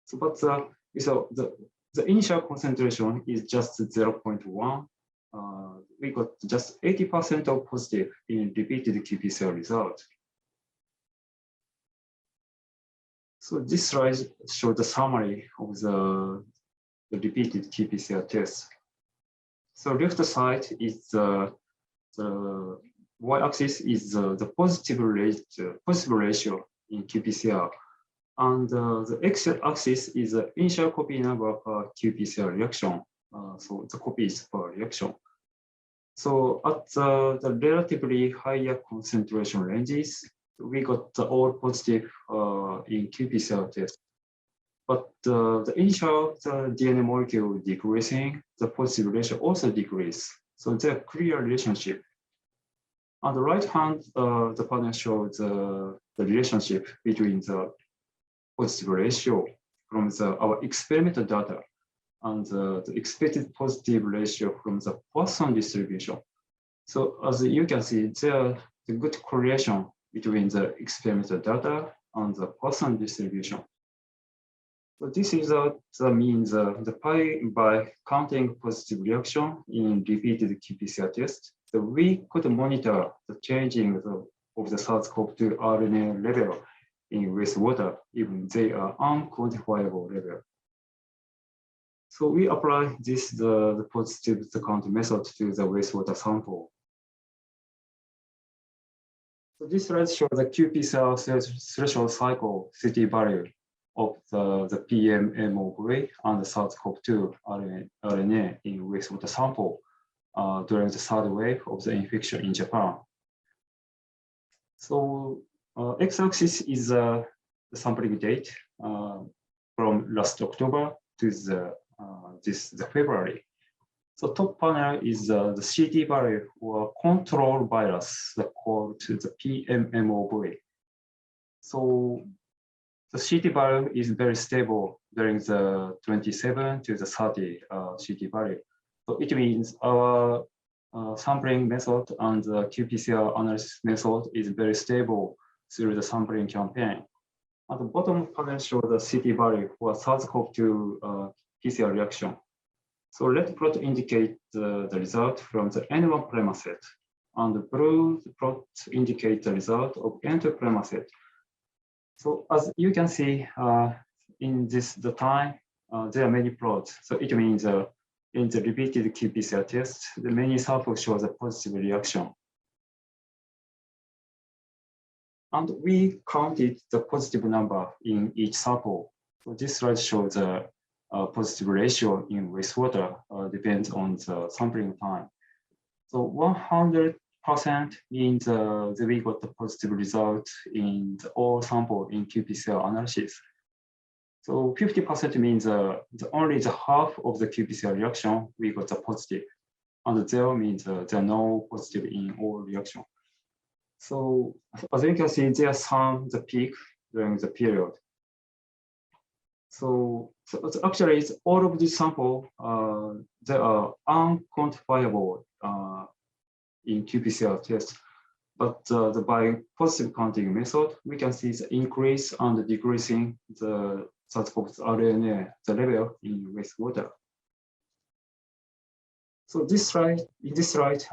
So but the initial concentration is just 0.1. We got just 80% of positive in repeated QPCR result. So this slide shows the summary of the repeated QPCR test. So left side is the y-axis is the positive ratio in QPCR, and the x-axis is the initial copy number per QPCR reaction. So the copies per reaction. So at the relatively higher concentration ranges, we got all positive in QPCR test. But the initial DNA molecule decreasing, the positive ratio also decrease. So there's a clear relationship. On the right hand, the panel shows the relationship between the positive ratio from our experimental data and the expected positive ratio from the Poisson distribution. So as you can see, there's a good correlation between the experimental data and the Poisson distribution. So this is means by counting positive reaction in repeated QPCR test, so we could monitor the changing of the SARS-CoV-2 RNA level in wastewater, even they are unquantifiable level. So we apply this the positive count method to the wastewater sample. So this slide shows the QPCR threshold cycle CT value of the PMMOV and the SARS-CoV-2 RNA in wastewater sample during the third wave of the infection in Japan. So x-axis is the sampling date from last October to the February. So top panel is the CT value or control virus called the PMMOV. So the CT value is very stable during the 27 to the 30 CT value. So it means our sampling method and the QPCR analysis method is very stable through the sampling campaign. At the bottom panel shows the CT value for SARS-CoV-2 PCR reaction. So red plot indicate the result from the N1 primer set, and the blue plot indicate the result of N2 primer set. So as you can see in the time, there are many plots. So it means in the repeated QPCR test, the many samples shows a positive reaction. And we counted the positive number in each sample. So this slide shows the positive ratio in wastewater depends on the sampling time. So 100% means that we got the positive result in all sample in QPCR analysis. So 50% means only the half of the QPCR reaction we got the positive, and 0 means there are no positive in all reaction. So as you can see, there are some the peak during the period. So actually, all of these samples they are unquantifiable in QPCR test. But by positive counting method, we can see the increase and decreasing the SARS-CoV-2 RNA the level in wastewater. So in this slide,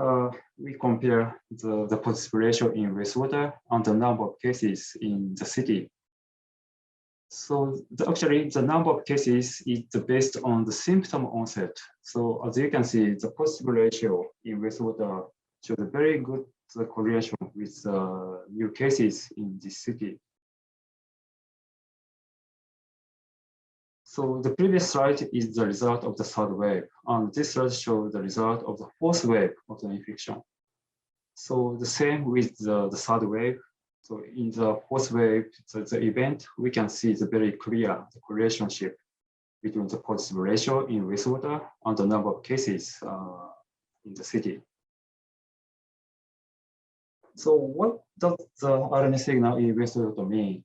we compare the positive ratio in wastewater and the number of cases in the city. So actually, the number of cases is based on the symptom onset. So as you can see, the positive ratio in wastewater shows a very good correlation with new cases in this city. So the previous slide is the result of the third wave, and this slide shows the result of the fourth wave of the infection. So the same with the third wave. So in the fourth wave, the event, we can see the very clear relationship between the positive ratio in wastewater and the number of cases in the city. So what does the RNA signal in wastewater mean?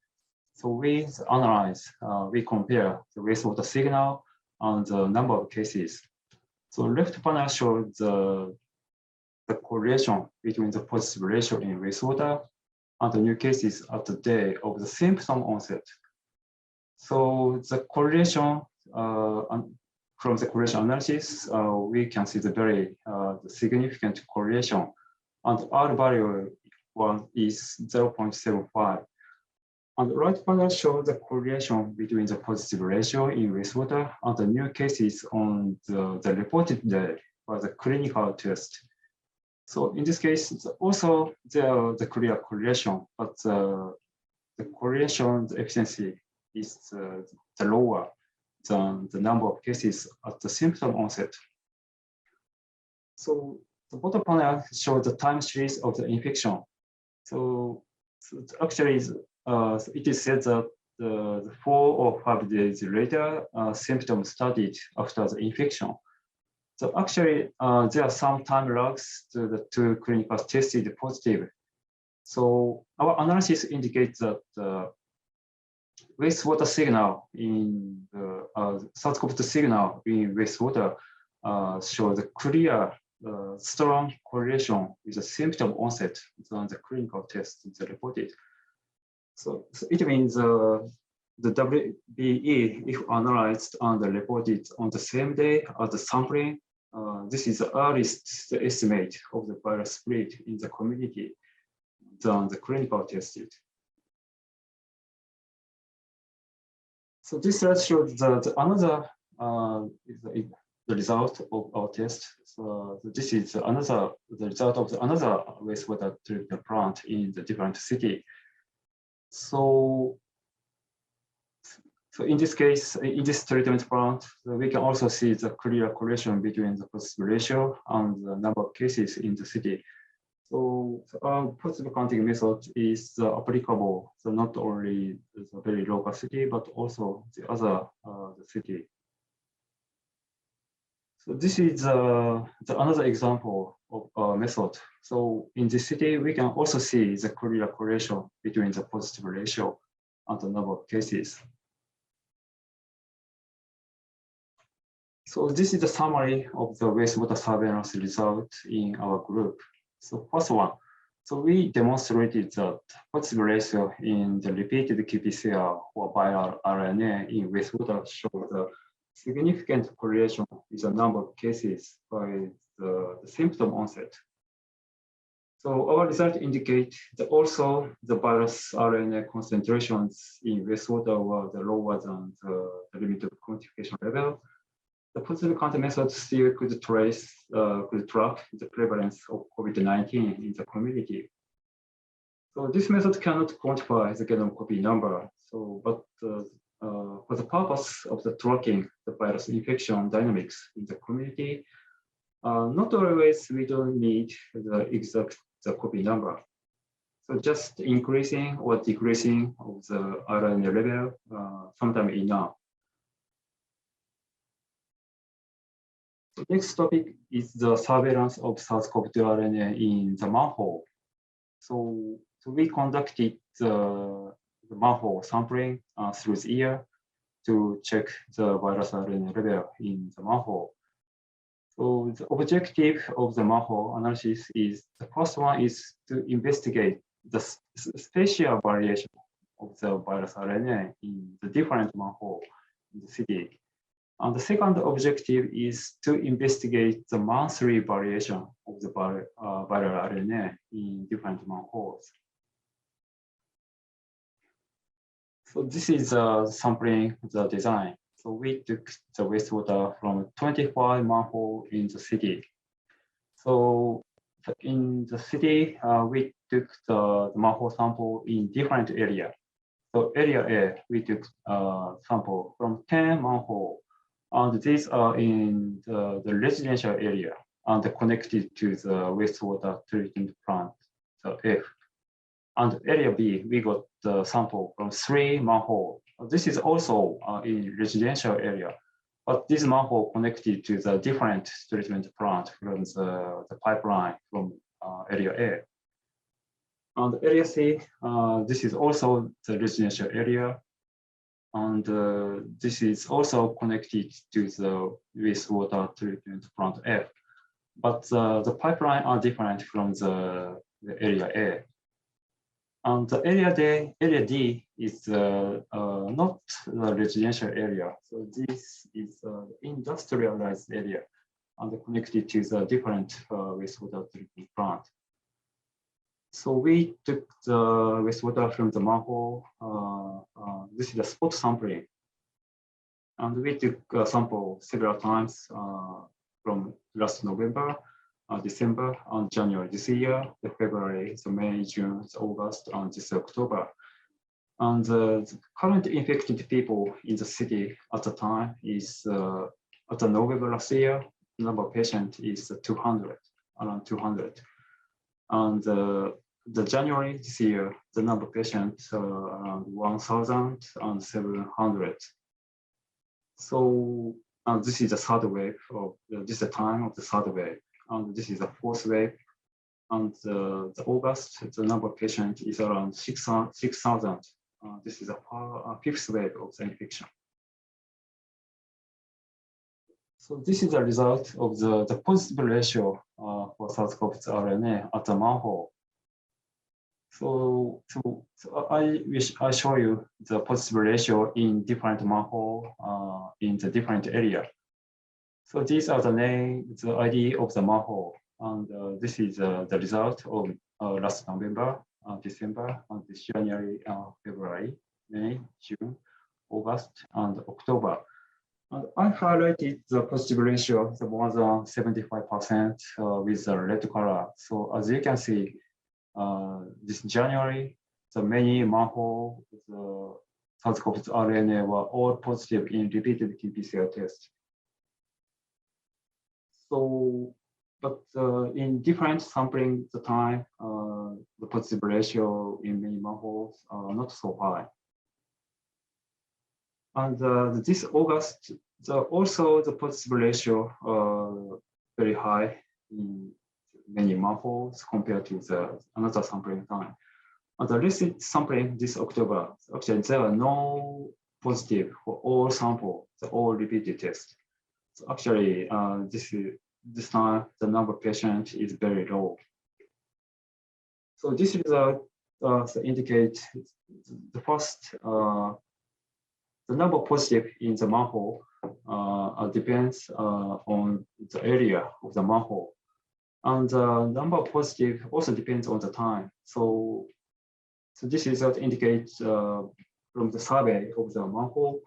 So we analyze, we compare the wastewater signal and the number of cases. So left panel shows the correlation between the positive ratio in wastewater and the new cases at the day of the symptom onset. So the correlation, from the correlation analysis, we can see the very significant correlation, and R value one is 0.75. And the right panel shows the correlation between the positive ratio in wastewater and the new cases on the reported day for the clinical test. So in this case, it's also the clear correlation, but the correlation, the efficiency is the lower than the number of cases at the symptom onset. So the bottom panel shows the time series of the infection. So actually, it is said that the 4 or 5 days later, symptoms started after the infection. So actually, there are some time lags to the two clinical tested positive. So our analysis indicates that wastewater signal in the SARS-CoV-2 signal in wastewater shows a clear, strong correlation with the symptom onset than the clinical test is reported. So it means the WBE, if analyzed and reported on the same day as the sampling, this is the earliest estimate of the virus spread in the community than the clinical tested. So this slide shows that another the result of our test. So this is the result of another wastewater treatment plant in the different city. So in this case, in this treatment plant, we can also see the clear correlation between the positive ratio and the number of cases in the city. So our positive counting method is applicable, so not only the very local city, but also the other the city. So this is another example of our method. So in this city, we can also see the clear correlation between the positive ratio and the number of cases. So this is the summary of the wastewater surveillance result in our group. So first one, so we demonstrated that positive ratio in the repeated QPCR or viral RNA in wastewater shows a significant correlation with the number of cases by the symptom onset. So our results indicate that also the virus RNA concentrations in wastewater were lower than the limit of quantification level. The positive counting method still could track the prevalence of COVID-19 in the community. So this method cannot quantify the genome copy number. So, but for the purpose of the tracking the virus infection dynamics in the community, not always we don't need the exact copy number. So just increasing or decreasing of the RNA level, sometimes enough. The next topic is the surveillance of SARS-CoV-2 RNA in the manhole. So we conducted the manhole sampling through the year to check the virus RNA level in the manhole. So the objective of the manhole analysis is, the first one is to investigate the spatial variation of the virus RNA in the different manhole in the city. And the second objective is to investigate the monthly variation of the viral RNA in different manholes. So this is sampling the design. So we took the wastewater from 25 manholes in the city. So in the city, we took the manhole sample in different areas. So area A, we took sample from 10 manholes. And these are in the residential area and connected to the wastewater treatment plant, so F. And area B, we got the sample from 3 manholes. This is also in residential area, but this manhole connected to the different treatment plant from the pipeline from area A. And area C, this is also the residential area. And this is also connected to the wastewater treatment plant F. But the pipeline are different from the area A. And the area D is not the residential area. So this is industrialized area and connected to the different wastewater treatment plant. So we took the wastewater from the manhole. This is a spot sampling. And we took a sample several times from last November, December, and January this year, February, May, June, August, and this October. And the current infected people in the city at the time is, at the November last year, the number of patients is 200, around 200. And the January this year, the number of patients around 1,700. So this is the third wave of this is the time of the third wave, and this is the fourth wave. And the August, the number of patients is around 6,000. This is a fifth wave of the infection. So this is the result of the positive ratio for SARS-CoV-2 RNA at the manhole. So I show you the positive ratio in different manhole in the different area. So these are the name, the ID of the manhole, and this is the result of last November, December, and this January, February, May, June, August, and October. And I highlighted the positive ratio, the more than 75% with the red color. So as you can see, this January, the many manhole, the SARS-CoV-2 RNA were all positive in repeated QPCR tests. So, but in different sampling the time, the positive ratio in many manholes are not so high. And this August, also the positive ratio very high in many manholes compared to the another sampling time. And the recent sampling this October, actually there are no positive for all samples, all repeated tests. So actually, this time the number of patients is very low. So this result indicate the first the number positive in the manhole depends on the area of the manhole. And the number of positive also depends on the time. So this result indicates from the survey of the manhole,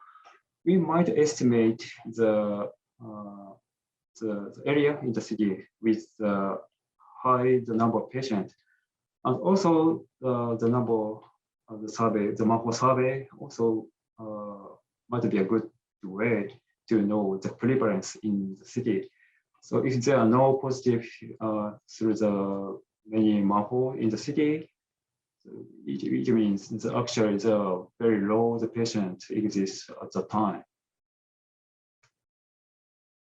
we might estimate the area in the city with the number of patients. And also the number of the survey, the manhole survey also might be a good way to know the prevalence in the city. So if there are no positive through the many manhole in the city, it means that actually the very low the patient exists at the time.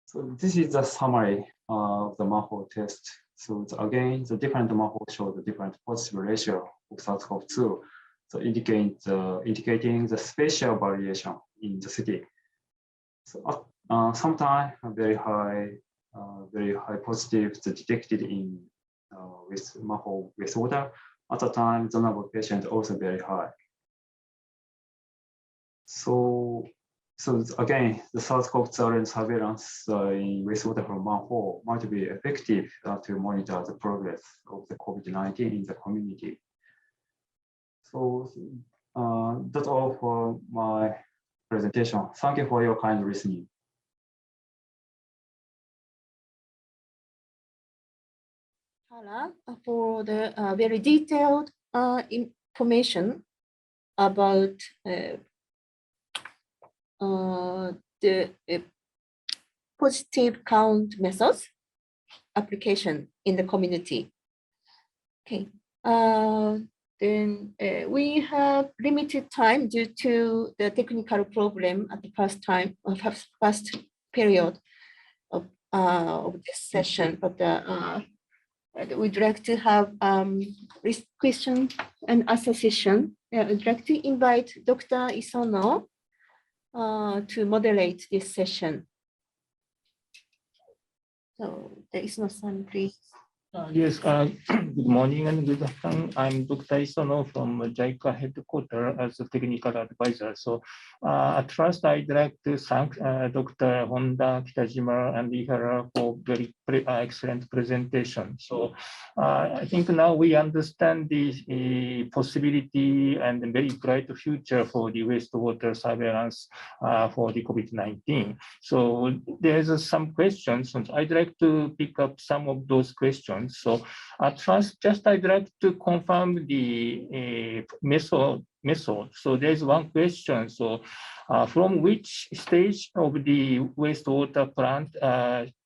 So this is the summary of the manhole test. So again, the different manhole show the different positive ratio of SARS-CoV-2, so indicating the spatial variation in the city. So sometimes very high positives detected in with manhole wastewater. At the time, the number of patients also very high. So again, the SARS-CoV-2 surveillance in wastewater from manhole might be effective to monitor the progress of the COVID-19 in the community. So that's all for my presentation. Thank you for your kind listening. For the very detailed information about the positive count methods application in the community. Okay. Then we have limited time due to the technical problem at the first period of this session, but we'd like to have question and answer session. I'd like to invite Dr. Isono to moderate this session. So, Isono-san, please. Yes, good morning and good afternoon. I'm Dr. Isono from JICA headquarters as a technical advisor. So at first, I'd like to thank Dr. Honda, Kitajima, and Ihara for very excellent presentation. So I think now we understand the possibility and a very bright future for the wastewater surveillance for the COVID-19. So there's some questions, and I'd like to pick up some of those questions. So at first, I'd like to confirm the method. So there's one question. So from which stage of the wastewater plant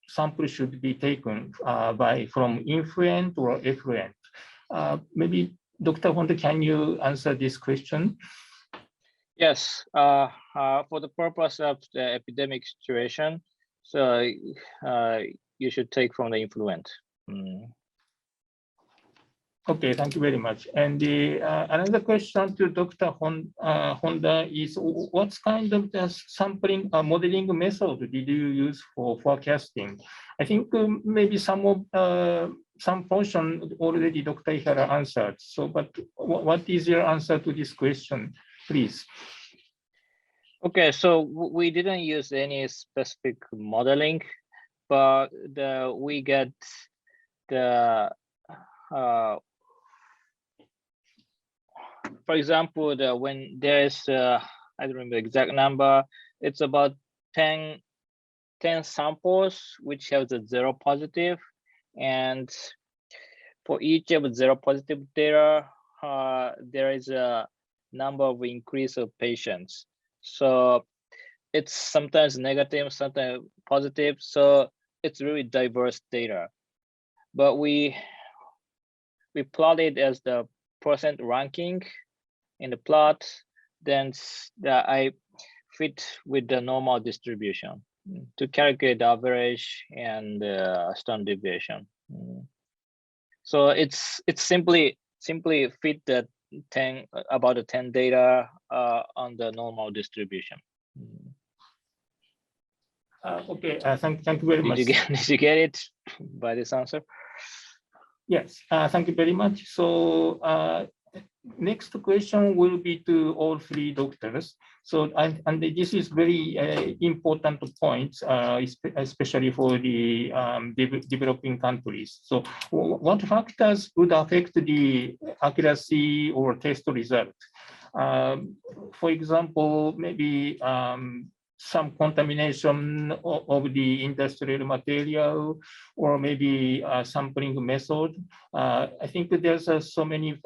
sample should be taken from influent or effluent? Maybe Dr. Honda, can you answer this question? Yes, for the purpose of the epidemic situation, so you should take from the influent. Okay, thank you very much. And another question to Dr. Honda is, what kind of the sampling modeling method did you use for forecasting? I think maybe some portion already Dr. Ihara answered. So, but what is your answer to this question, please? Okay, so we didn't use any specific modeling, but we get the for example, when there is I don't remember the exact number, it's about 10 samples which have the 0 positive, and for each of 0 positive data, there is a number of increase of patients. So it's sometimes negative, sometimes positive. So it's really diverse data. But we plot it as the percent ranking in the plot. Then I fit with the normal distribution to calculate the average and standard deviation. So it's simply fit the about the 10 data on the normal distribution. Okay, thank you very much. Did you get it by this answer? Yes, thank you very much. So next question will be to all 3 doctors. So and this is very important point, especially for the developing countries. So what factors would affect the accuracy or test result? For example, maybe some contamination of the industrial material, or maybe sampling method. I think that there's so many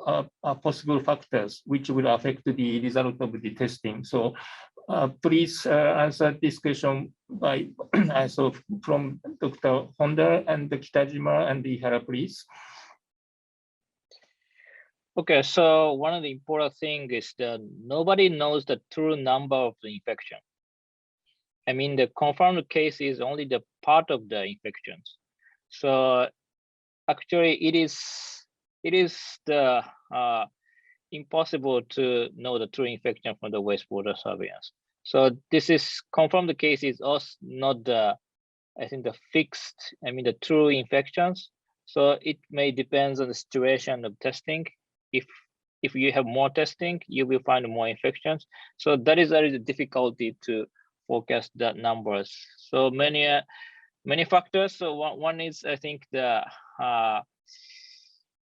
possible factors which will affect the result of the testing. So please answer this question by so from Dr. Honda and Kitajima and Ihara, please. Okay, so one of the important things is that nobody knows the true number of the infection. I mean, the confirmed case is only the part of the infections. So actually, it is the impossible to know the true infection from the wastewater surveillance. So this is confirmed case is also not the, I think, the fixed, I mean, the true infections. So it may depend on the situation of testing. If you have more testing, you will find more infections. So that is a difficulty to forecast that numbers. So many factors. So one is, I think, the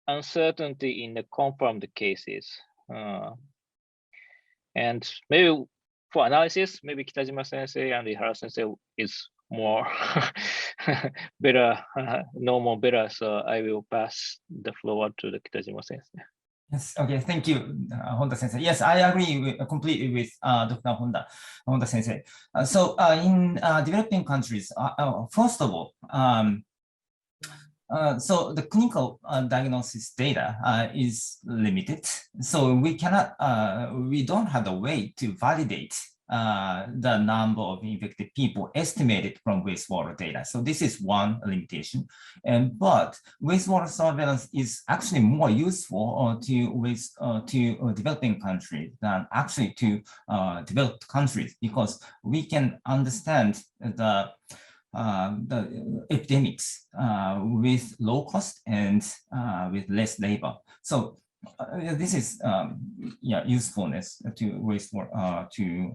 uncertainty in the confirmed cases. And maybe for analysis, maybe Kitajima sensei and Ihara sensei is more better, normal better. So I will pass the floor to the Kitajima sensei. Yes, okay, thank you, Honda sensei. Yes, I agree completely with Dr. Honda sensei. So in developing countries, first of all, So the clinical diagnosis data is limited. So we cannot, we don't have a way to validate the number of infected people estimated from wastewater data. So this is one limitation. But wastewater surveillance is actually more useful to developing countries than actually to developed countries, because we can understand the epidemics with low cost and with less labor. So this is usefulness to wastewater to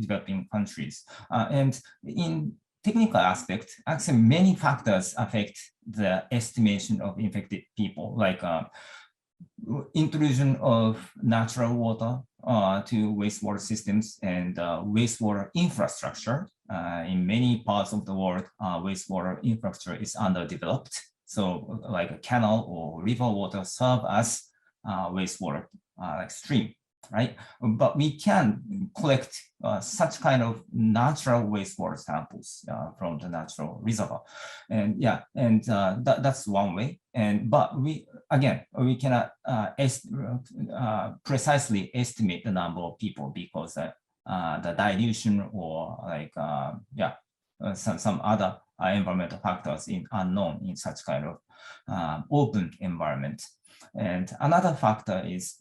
developing countries. And in technical aspect, actually many factors affect the estimation of infected people, like intrusion of natural water to wastewater systems and wastewater infrastructure. In many parts of the world, wastewater infrastructure is underdeveloped. So like a canal or river water serve as wastewater like stream, right? But we can collect such kind of natural wastewater samples from the natural reservoir. And that's one way. But we cannot precisely estimate the number of people, because the dilution or like some other environmental factors in unknown in such kind of open environment. And another factor is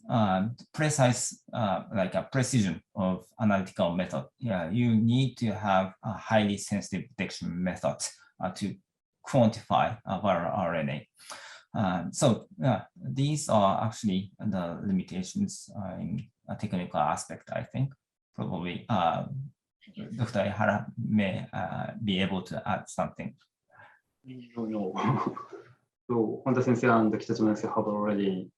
precise, like a precision of analytical method. You need to have a highly sensitive detection method to quantify viral RNA. So these are actually the limitations in a technical aspect, I think. Probably Dr. Ihara may be able to add something. No. So Honda Sensei and Kitajima Sensei have already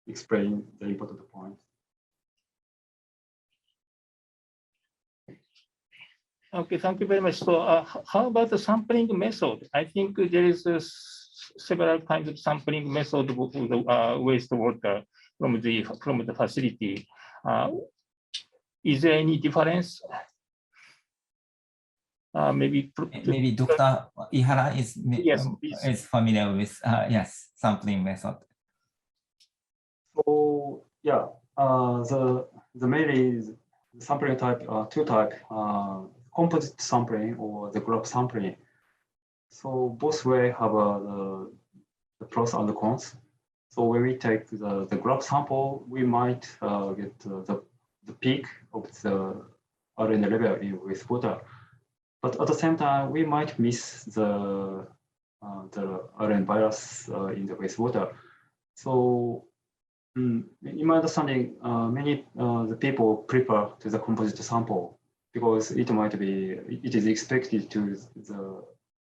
explained the important point. Okay, thank you very much. So how about the sampling method? I think there is several kinds of sampling method of the wastewater from the facility. Is there any difference? Maybe Dr. Ihara is, yes, is familiar with yes, sampling method. So yeah, the mainly sampling type two type, composite sampling or the graph sampling. So both way have the pros and the cons. So when we take the graph sample, we might get the peak of the RNA level in wastewater. But at the same time, we might miss the RNA virus in the wastewater. So in my understanding, many the people prefer to the composite sample, because it is expected to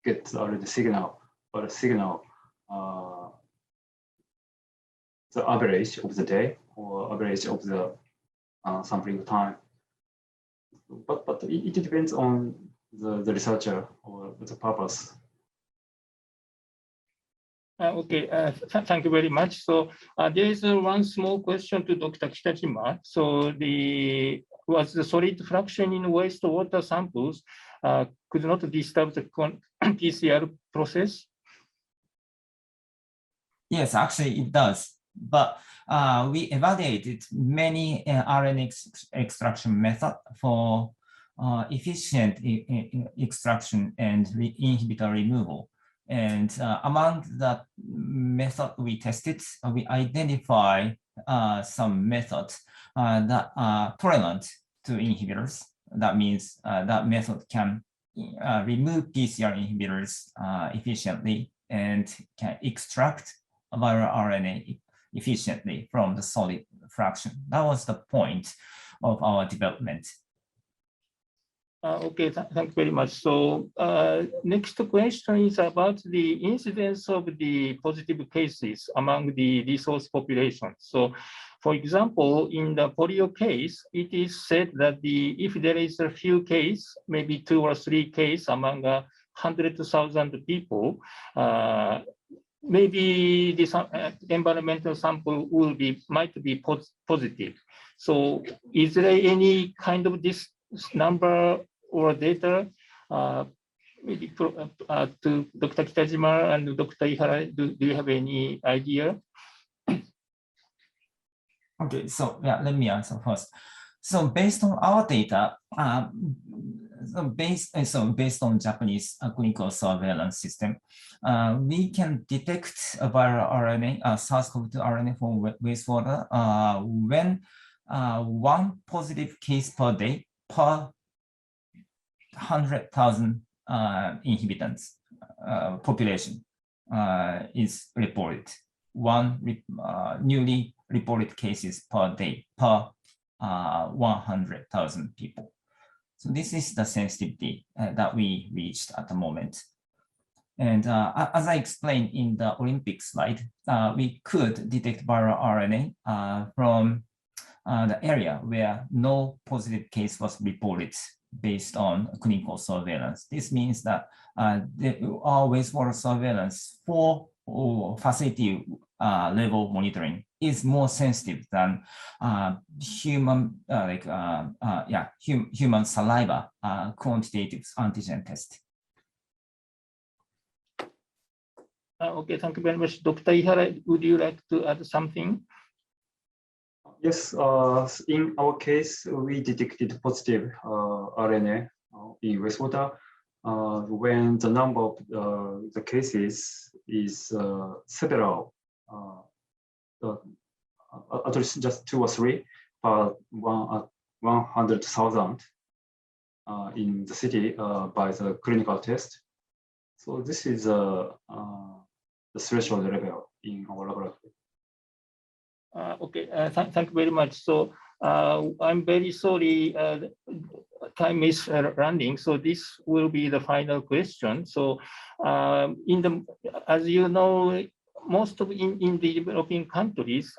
get the RNA signal or a signal the average of the day or average of the sampling time. But it depends on the researcher or the purpose. Okay, thank you very much. So there is one small question to Dr. Kitajima. So was the solid fraction in wastewater samples could not disturb the PCR process? Yes, actually it does. But we evaluated many RNA extraction method for efficient extraction and inhibitor removal. And among the method we tested, we identify some methods that are tolerant to inhibitors. That means that method can remove PCR inhibitors efficiently and can extract viral RNA efficiently from the solid fraction. That was the point of our development. Okay, thank you very much. So next question is about the incidence of the positive cases among the resource population. So for example, in the polio case, it is said that if there is a few cases, maybe 2 or 3 cases among 100,000 people, maybe this environmental sample might be positive. So is there any kind of this number or data maybe to Dr. Kitajima and Dr. Ihara, do you have any idea? Okay, so yeah, let me answer first. So based on our data, based on Japanese clinical surveillance system, we can detect a viral RNA, SARS-CoV-2 RNA from wastewater when one positive case per day per 100,000 inhabitants population is reported. One newly reported cases per day per 100,000 people. So this is the sensitivity that we reached at the moment. And as I explained in the Olympic slide, we could detect viral RNA from the area where no positive case was reported based on clinical surveillance. This means that our wastewater surveillance for facility level monitoring is more sensitive than human human saliva quantitative antigen test. Okay, thank you very much. Dr. Ihara, would you like to add something? Yes, in our case, we detected positive RNA in wastewater when the number of the cases is several, at least just 2 or 3 per 100,000 in the city by the clinical test. So this is the threshold level in our laboratory. Okay, thank you very much. So I'm very sorry, time is running. So this will be the final question. So as you know, most of in the developing countries,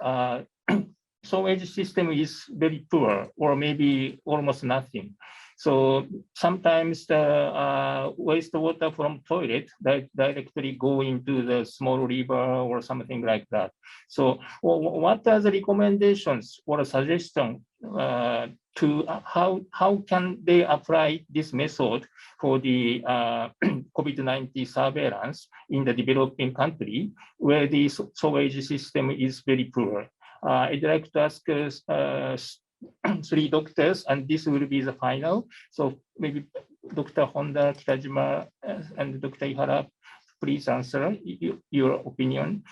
sewage system is very poor, or maybe almost nothing. So sometimes the wastewater from toilet directly go into the small river or something like that. So what are the recommendations or suggestions to how can they apply this method for the COVID-19 surveillance in the developing country where the sewage system is very poor? I'd like to ask 3 doctors, and this will be the final. So maybe Dr. Honda, Kitajima, and Dr. Ihara, please answer your opinion.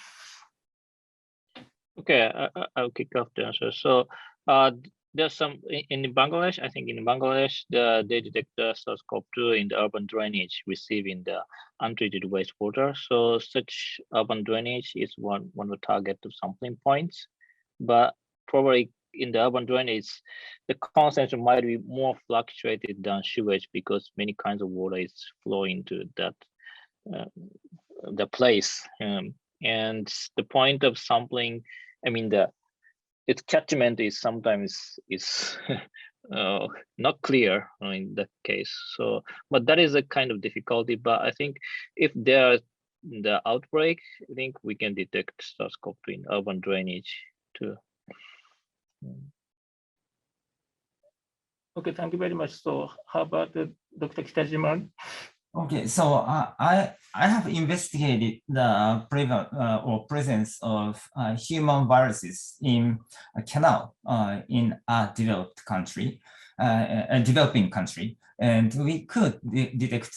Okay, I'll kick off the answer. So there's some in Bangladesh. I think in Bangladesh, they detect the SARS-CoV-2 in the urban drainage receiving the untreated wastewater. So such urban drainage is one of the target of sampling points, but probably in the urban drainage, the concentration might be more fluctuated than sewage because many kinds of water is flowing to that the place. And the point of sampling, I mean, its catchment is sometimes not clear in that case. So, but that is a kind of difficulty. But I think if there's the outbreak, I think we can detect SARS-CoV-2 in urban drainage too. Okay, thank you very much. So how about Dr. Kitajima? Okay, so I have investigated the presence of human viruses in a canal in a developing country, and we could detect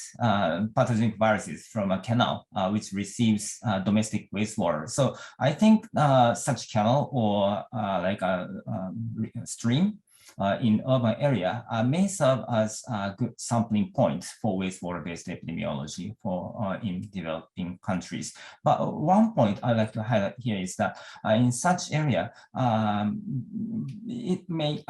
pathogenic viruses from a canal which receives domestic wastewater. So I think such canal or like a stream in urban area may serve as a good sampling point for wastewater-based epidemiology for in developing countries. But one point I'd like to highlight here is that in such area, it may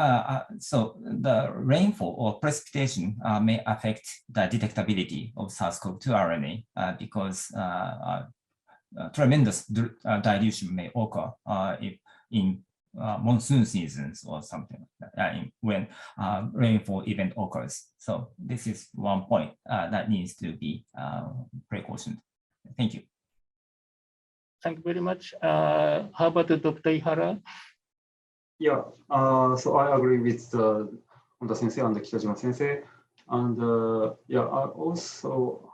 so the rainfall or precipitation may affect the detectability of SARS-CoV-2 RNA because tremendous dilution may occur if in monsoon seasons or something like that, when rainfall event occurs. So this is one point that needs to be precautioned. Thank you. Thank you very much. How about Dr. Ihara? Yeah, so I agree with Honda Sensei and Kitajima Sensei. And yeah, also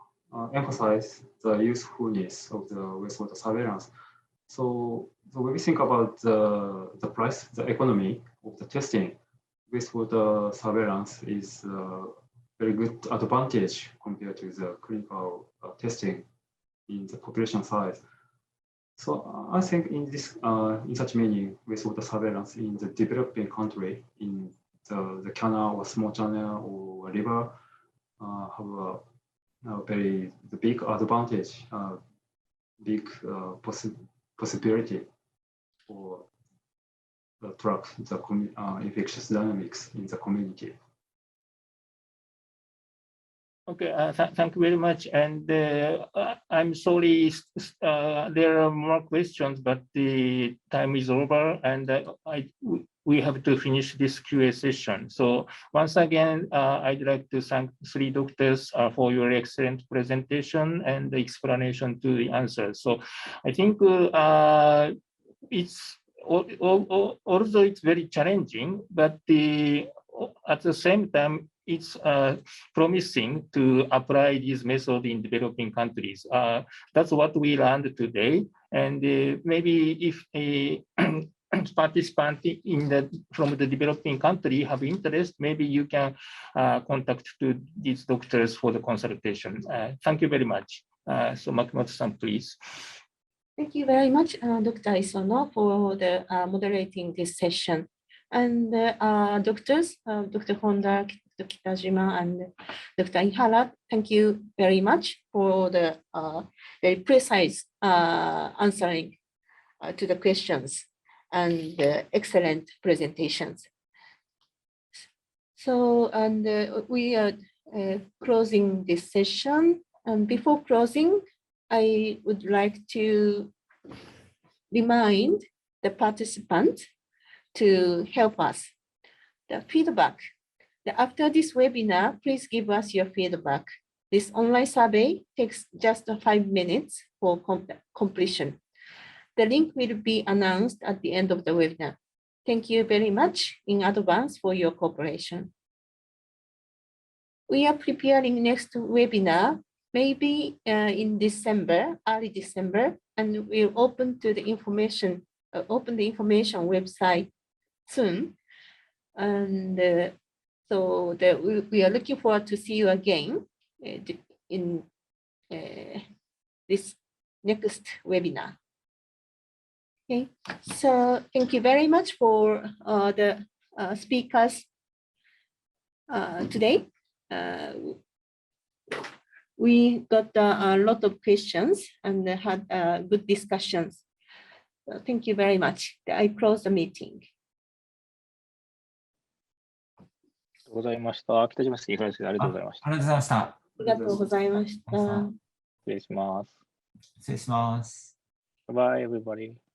emphasize the usefulness of the wastewater surveillance. So when we think about the price, the economy of the testing, wastewater surveillance is a very good advantage compared to the clinical testing in the population size. So I think in this, in such meaning, wastewater surveillance in the developing country, in the canal or small channel or river, have a very big advantage, big possibility for track the infectious dynamics in the community. Okay, thank you very much. And I'm sorry, there are more questions, but the time is over, and we have to finish this QA session. So once again, I'd like to thank three doctors for your excellent presentation and the explanation to the answers. So I think it's although it's very challenging, but at the same time, it's promising to apply this method in developing countries. That's what we learned today. And maybe if a participant from the developing country have interest, maybe you can contact to these doctors for the consultation. Thank you very much. So Makomoto-san, please. Thank you very much, Dr. Isono, for the moderating this session. And doctors, Dr. Honda, Dr. Kitajima, and Dr. Ihara, thank you very much for the very precise answering to the questions and excellent presentations. So, and we are closing this session. And before closing, I would like to remind the participant to help us. The feedback. After this webinar, please give us your feedback. This online survey takes just 5 minutes for completion. The link will be announced at the end of the webinar. Thank you very much in advance for your cooperation. We are preparing next webinar, maybe in December, early December, and we'll open to the information, website soon. And so we are looking forward to see you again in this next webinar. Okay, so thank you very much for the speakers today. We got a lot of questions and had good discussions. So thank you very much. I close the meeting. ありがとうございました。北島さん、いかがですか？ありがとうございました。ありがとうございました。ありがとうございました。失礼します。失礼します。Bye, everybody.